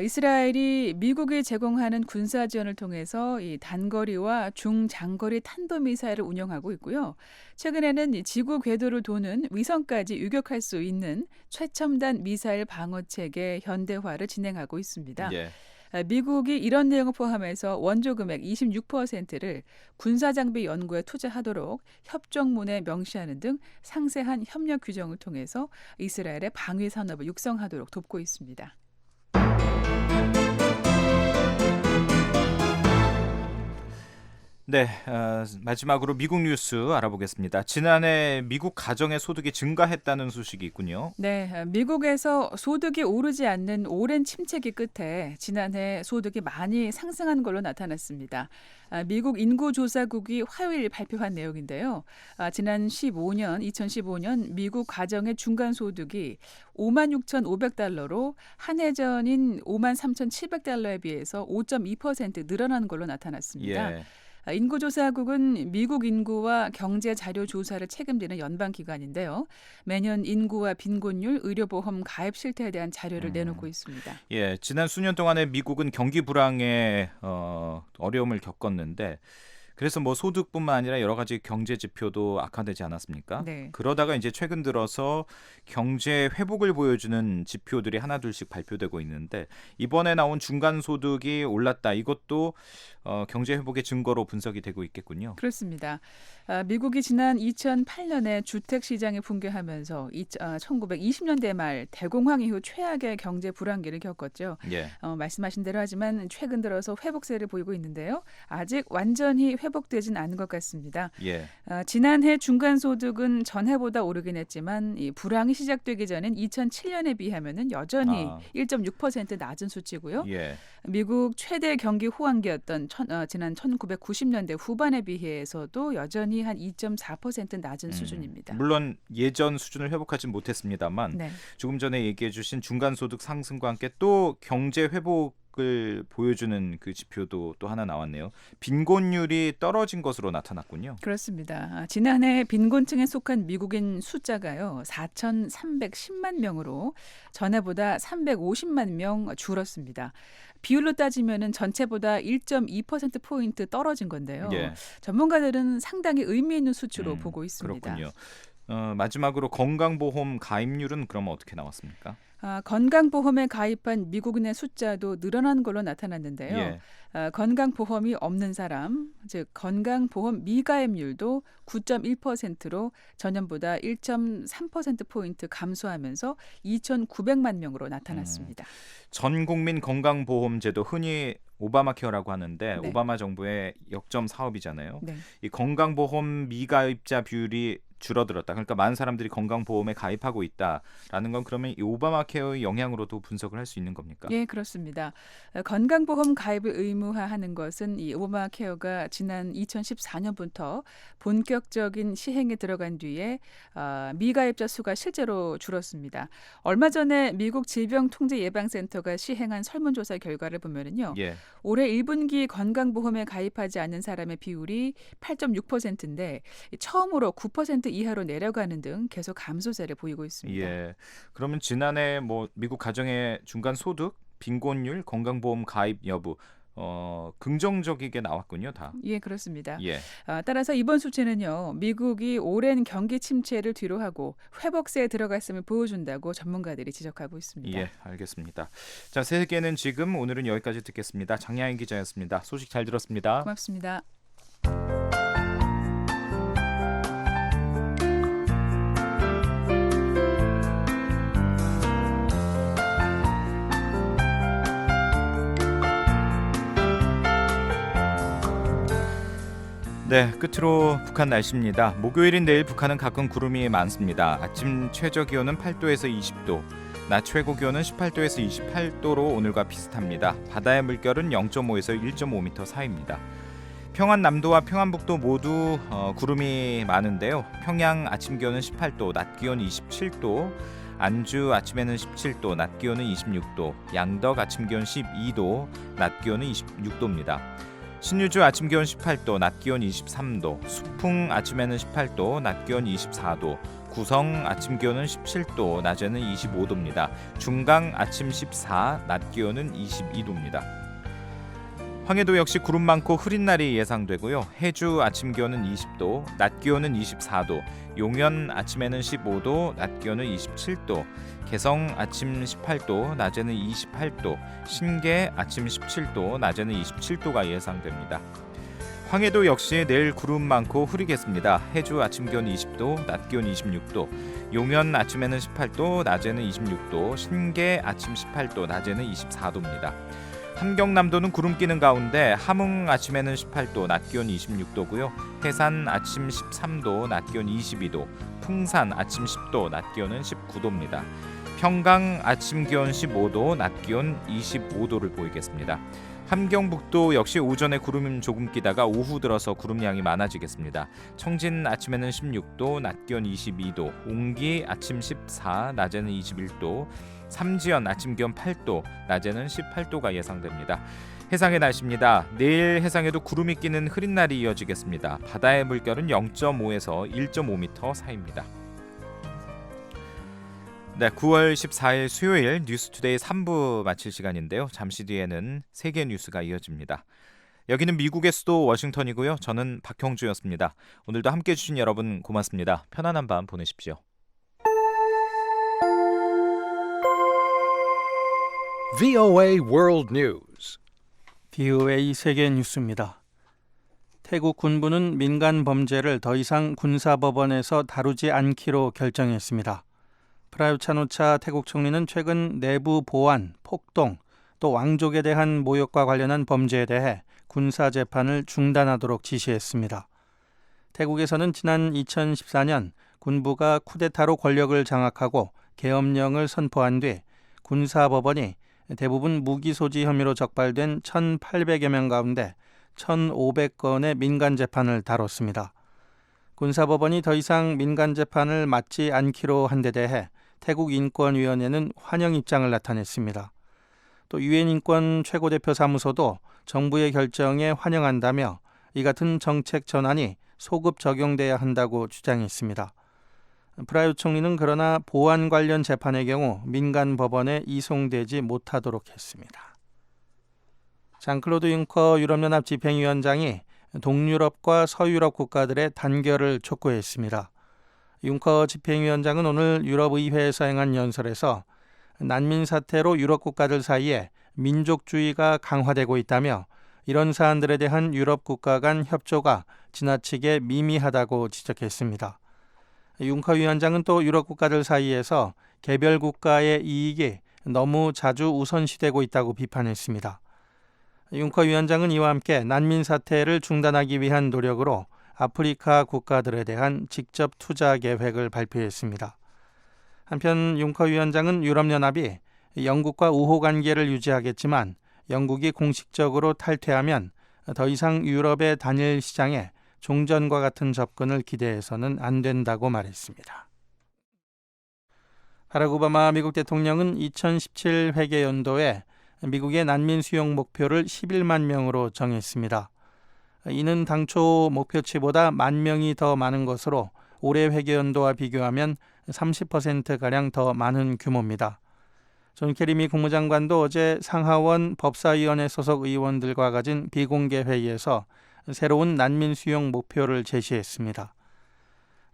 이스라엘이 미국이 제공하는 군사 지원을 통해서 이 단거리와 중장거리 탄도미사일을 운영하고 있고요. 최근에는 이 지구 궤도를 도는 위성까지 유격할 수 있는 최첨단 미사일 방어 체계 현대화를 진행하고 있습니다. 예. 미국이 이런 내용을 포함해서 원조 금액 26%를 군사 장비 연구에 투자하도록 협정문에 명시하는 등 상세한 협력 규정을 통해서 이스라엘의 방위 산업을 육성하도록 돕고 있습니다. 네, 마지막으로 미국 뉴스 알아보겠습니다. 지난해 미국 가정의 소득이 증가했다는 소식이 있군요. 네, 미국에서 소득이 오르지 않는 오랜 침체기 끝에 지난해 소득이 많이 상승한 걸로 나타났습니다. 미국 인구조사국이 화요일 발표한 내용인데요. 지난 2015년 미국 가정의 중간소득이 56,500달러로 한 해 전인 53,700달러에 비해서 5.2% 늘어난 걸로 나타났습니다. 예. 인구조사국은 미국 인구와 경제 자료 조사를 책임지는 연방 기관인데요. 매년 인구와 빈곤율, 의료보험 가입 실태에 대한 자료를 내놓고 있습니다. 예, 지난 수년 동안에 미국은 경기 불황에 어려움을 겪었는데 그래서 뭐 소득뿐만 아니라 여러 가지 경제 지표도 악화되지 않았습니까? 네. 그러다가 이제 최근 들어서 경제 회복을 보여주는 지표들이 하나둘씩 발표되고 있는데 이번에 나온 중간 소득이 올랐다. 이것도 경제 회복의 증거로 분석이 되고 있겠군요. 그렇습니다. 미국이 지난 2008년에 주택 시장이 붕괴하면서 1920년대 말 대공황 이후 최악의 경제 불황기를 겪었죠. 예. 말씀하신 대로 하지만 최근 들어서 회복세를 보이고 있는데요. 아직 완전히 회복되진 않은 것 같습니다. 예. 지난해 중간소득은 전해보다 오르긴 했지만 이 불황이 시작되기 전인 2007년에 비하면은 여전히 1.6% 낮은 수치고요. 예. 미국 최대 경기 호황기였던 지난 1990년대 후반에 비해서도 여전히 한 2.4% 낮은 수준입니다. 물론 예전 수준을 회복하진 못했습니다만 네. 조금 전에 얘기해 주신 중간소득 상승과 함께 또 경제 회복을 보여주는 그 지표도 또 하나 나왔네요. 빈곤율이 떨어진 것으로 나타났군요. 그렇습니다. 지난해 빈곤층에 속한 미국인 숫자가요. 4,310만 명으로 전해보다 350만 명 줄었습니다. 비율로 따지면은 전체보다 1.2%포인트 떨어진 건데요. 예. 전문가들은 상당히 의미 있는 수치로 보고 있습니다. 그렇군요. 마지막으로 건강보험 가입률은 그럼 어떻게 나왔습니까? 건강보험에 가입한 미국인의 숫자도 늘어난 걸로 나타났는데요. 예. 건강보험이 없는 사람, 즉 건강보험 미가입률도 9.1%로 전년보다 1.3%포인트 감소하면서 2,900만 명으로 나타났습니다. 전 국민 건강보험제도 흔히 오바마 케어라고 하는데 네. 오바마 정부의 역점 사업이잖아요. 네. 이 건강보험 미가입자 비율이 줄어들었다. 그러니까 많은 사람들이 건강보험에 가입하고 있다라는 건 그러면 이 오바마 케어의 영향으로도 분석을 할 수 있는 겁니까? 예, 그렇습니다. 건강보험 가입을 의무화하는 것은 이 오바마 케어가 지난 2014년부터 본격적인 시행에 들어간 뒤에 미가입자 수가 실제로 줄었습니다. 얼마 전에 미국 질병통제예방센터가 시행한 설문조사 결과를 보면은요. 예. 올해 1분기 건강보험에 가입하지 않는 사람의 비율이 8.6%인데 처음으로 9% 이하로 내려가는 등 계속 감소세를 보이고 있습니다. 예. 그러면 지난해 뭐 미국 가정의 중간 소득, 빈곤율, 건강보험 가입 여부 긍정적이게 나왔군요, 다. 예, 그렇습니다. 예. 따라서 이번 수치는요, 미국이 오랜 경기 침체를 뒤로하고 회복세에 들어갔음을 보여준다고 전문가들이 지적하고 있습니다. 예, 알겠습니다. 자, 세계는 지금 오늘은 여기까지 듣겠습니다. 장야인 기자였습니다. 소식 잘 들었습니다. 고맙습니다. 네, 끝으로 북한 날씨입니다. 목요일인 내일 북한은 가끔 구름이 많습니다. 아침 최저 기온은 8도에서 20도, 낮 최고 기온은 18도에서 28도로 오늘과 비슷합니다. 바다의 물결은 0.5에서 1.5m 사이입니다. 평안 남도와 평안북도 모두 구름이 많은데요. 평양 아침 기온은 18도, 낮 기온 27도, 안주 아침에는 17도, 낮 기온은 26도, 양덕 아침 기온 12도, 낮 기온은 26도입니다. 신유주 아침 기온 18도, 낮 기온 23도, 수풍 아침에는 18도, 낮 기온 24도, 구성 아침 기온은 17도, 낮에는 25도입니다. 중강 아침 14, 낮 기온은 22도입니다. 황해도 역시 구름 많고 흐린 날이 예상되고요. 해주 아침 기온은 20도, 낮 기온은 24도, 용현 아침에는 15도, 낮 기온은 27도, 개성 아침 18도, 낮에는 28도, 신계 아침 17도, 낮에는 27도가 예상됩니다. 황해도 역시 내일 구름 많고 흐리겠습니다. 해주 아침 기온 20도, 낮 기온 26도, 용현 아침에는 18도, 낮에는 26도, 신계 아침 18도, 낮에는 24도입니다. 함경남도는 구름 끼는 가운데 함흥 아침에는 18도, 낮 기온 26도고요. 해산 아침 13도, 낮 기온 22도, 풍산 아침 10도, 낮 기온은 19도입니다. 평강 아침 기온 15도, 낮 기온 25도를 보이겠습니다. 함경북도 역시 오전에 구름 조금 끼다가 오후 들어서 구름량이 많아지겠습니다. 청진 아침에는 16도, 낮 기온 22도, 옹기 아침 14, 낮에는 21도, 삼지연 아침 기온 8도, 낮에는 18도가 예상됩니다. 해상의 날씨입니다. 내일 해상에도 구름이 끼는 흐린 날이 이어지겠습니다. 바다의 물결은 0.5에서 1.5m 사이입니다. 네, 9월 14일 수요일 뉴스투데이 3부 마칠 시간인데요. 잠시 뒤에는 세계 뉴스가 이어집니다. 여기는 미국의 수도 워싱턴이고요. 저는 박형주였습니다. 오늘도 함께해 주신 여러분 고맙습니다. 편안한 밤 보내십시오. VOA World News. VOA 세계 뉴스입니다. 태국 군부는 민간 범죄를 더 이상 군사법원에서 다루지 않기로 결정했습니다. 프라유트 찬오차 태국 총리는 최근 내부 보안, 폭동, 또 왕족에 대한 모욕과 관련한 범죄에 대해 군사 재판을 중단하도록 지시했습니다. 태국에서는 지난 2014년 군부가 쿠데타로 권력을 장악하고 계엄령을 선포한 뒤 군사법원이 대부분 무기 소지 혐의로 적발된 1,800여 명 가운데 1,500건의 민간 재판을 다뤘습니다. 군사법원이 더 이상 민간 재판을 맡지 않기로 한 데 대해 태국 인권위원회는 환영 입장을 나타냈습니다. 또 유엔 인권 최고대표 사무소도 정부의 결정에 환영한다며 이 같은 정책 전환이 소급 적용돼야 한다고 주장했습니다. 프라유트 총리는 그러나 보안 관련 재판의 경우 민간 법원에 이송되지 못하도록 했습니다. 장클로드 융커 유럽연합 집행위원장이 동유럽과 서유럽 국가들의 단결을 촉구했습니다. 융커 집행위원장은 오늘 유럽의회에서 행한 연설에서 난민 사태로 유럽 국가들 사이에 민족주의가 강화되고 있다며 이런 사안들에 대한 유럽 국가 간 협조가 지나치게 미미하다고 지적했습니다. 융커 위원장은 또 유럽 국가들 사이에서 개별 국가의 이익이 너무 자주 우선시되고 있다고 비판했습니다. 융커 위원장은 이와 함께 난민 사태를 중단하기 위한 노력으로 아프리카 국가들에 대한 직접 투자 계획을 발표했습니다. 한편 융커 위원장은 유럽연합이 영국과 우호 관계를 유지하겠지만 영국이 공식적으로 탈퇴하면 더 이상 유럽의 단일 시장에 종전과 같은 접근을 기대해서는 안 된다고 말했습니다. 바락 오바마 미국 대통령은 2017 회계연도에 미국의 난민 수용 목표를 11만 명으로 정했습니다. 이는 당초 목표치보다 1만 명이 더 많은 것으로 올해 회계연도와 비교하면 30%가량 더 많은 규모입니다. 존 케리 미 국무장관도 어제 상하원 법사위원회 소속 의원들과 가진 비공개 회의에서 새로운 난민 수용 목표를 제시했습니다.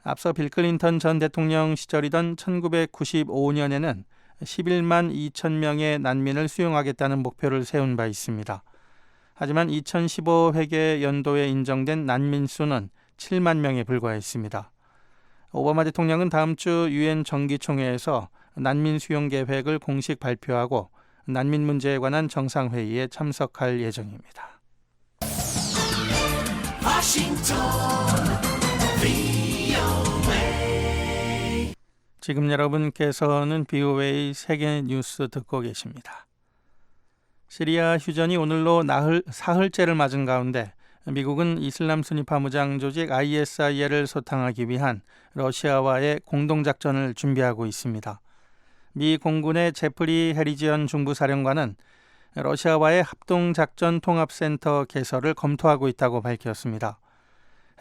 앞서 빌 클린턴 전 대통령 시절이던 1995년에는 11만 2천 명의 난민을 수용하겠다는 목표를 세운 바 있습니다. 하지만 2015 회계 연도에 인정된 난민 수는 7만 명에 불과했습니다. 오바마 대통령은 다음 주 유엔 정기총회에서 난민 수용 계획을 공식 발표하고 난민 문제에 관한 정상회의에 참석할 예정입니다. 지금 여러분께서는 BOA 세계 뉴스 듣고 계십니다. 시리아 휴전이 오늘로 사흘째를 맞은 가운데 미국은 이슬람 순위파 무장 조직 ISIL을 소탕하기 위한 러시아와의 공동작전을 준비하고 있습니다. 미 공군의 제프리 해리지언 중부사령관은 러시아와의 합동작전 통합센터 개설을 검토하고 있다고 밝혔습니다.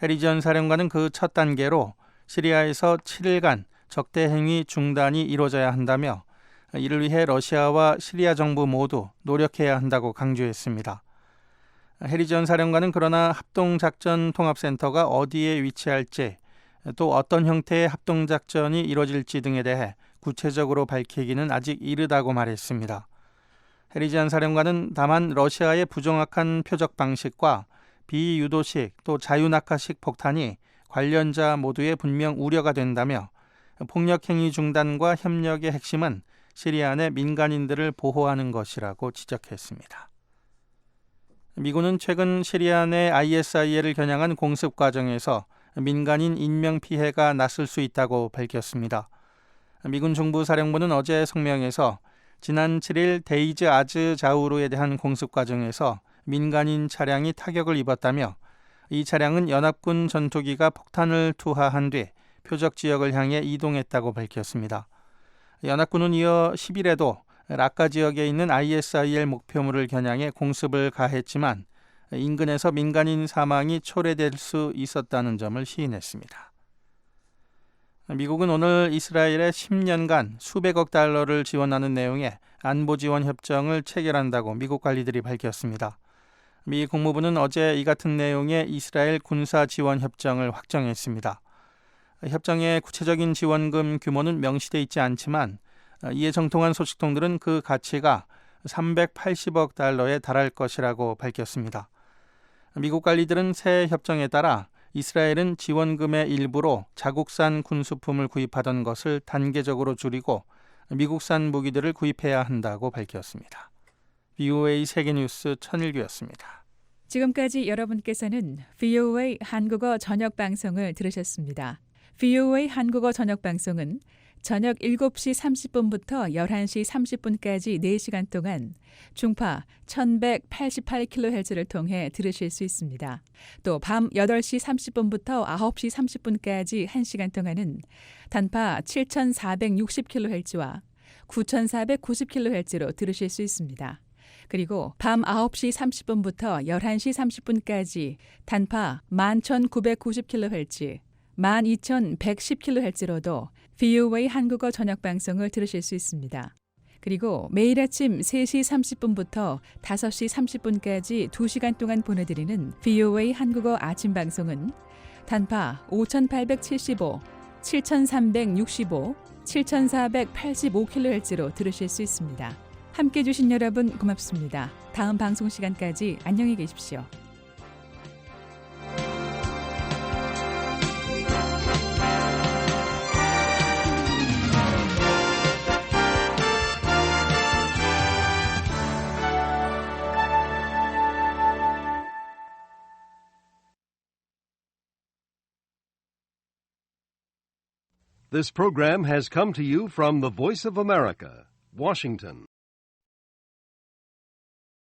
해리지언 사령관은 그 첫 단계로 시리아에서 7일간 적대 행위 중단이 이루어져야 한다며 이를 위해 러시아와 시리아 정부 모두 노력해야 한다고 강조했습니다. 해리지언 사령관은 그러나 합동작전 통합센터가 어디에 위치할지 또 어떤 형태의 합동작전이 이루어질지 등에 대해 구체적으로 밝히기는 아직 이르다고 말했습니다. 해리지언 사령관은 다만 러시아의 부정확한 표적 방식과 비유도식 또 자유낙하식 폭탄이 관련자 모두에 분명 우려가 된다며 폭력행위 중단과 협력의 핵심은 시리아 내 민간인들을 보호하는 것이라고 지적했습니다. 미군은 최근 시리아 내 ISIL을 겨냥한 공습 과정에서 민간인 인명피해가 났을 수 있다고 밝혔습니다. 미군 중부사령부는 어제 성명에서 지난 7일 데이즈 아즈 자우르에 대한 공습 과정에서 민간인 차량이 타격을 입었다며 이 차량은 연합군 전투기가 폭탄을 투하한 뒤 표적 지역을 향해 이동했다고 밝혔습니다. 연합군은 이어 10일에도 라카 지역에 있는 ISIL 목표물을 겨냥해 공습을 가했지만 인근에서 민간인 사망이 초래될 수 있었다는 점을 시인했습니다. 미국은 오늘 이스라엘에 10년간 수백억 달러를 지원하는 내용의 안보 지원 협정을 체결한다고 미국 관리들이 밝혔습니다. 미 국무부는 어제 이 같은 내용의 이스라엘 군사 지원 협정을 확정했습니다. 협정의 구체적인 지원금 규모는 명시돼 있지 않지만 이에 정통한 소식통들은 그 가치가 380억 달러에 달할 것이라고 밝혔습니다. 미국 관리들은 새 협정에 따라 이스라엘은 지원금의 일부로 자국산 군수품을 구입하던 것을 단계적으로 줄이고 미국산 무기들을 구입해야 한다고 밝혔습니다. BOA 세계뉴스 천일규였습니다. 지금까지 여러분께서는 VOA 한국어 저녁방송을 들으셨습니다. VOA 한국어 저녁방송은 저녁 7시 30분부터 11시 30분까지 4시간 동안 중파 1188kHz를 통해 들으실 수 있습니다. 또 밤 8시 30분부터 9시 30분까지 1시간 동안은 단파 7460kHz와 9490kHz로 들으실 수 있습니다. 그리고 밤 9시 30분부터 11시 30분까지 단파 11990kHz, 12110kHz로도 VOA 한국어 저녁방송을 들으실 수 있습니다. 그리고 매일 아침 3시 30분부터 5시 30분까지 2시간 동안 보내드리는 VOA 한국어 아침 방송은 단파 5875, 7365, 7485kHz로 들으실 수 있습니다. 함께해 주신 여러분 고맙습니다. 다음 방송 시간까지 안녕히 계십시오. This program has come to you from the Voice of America, Washington.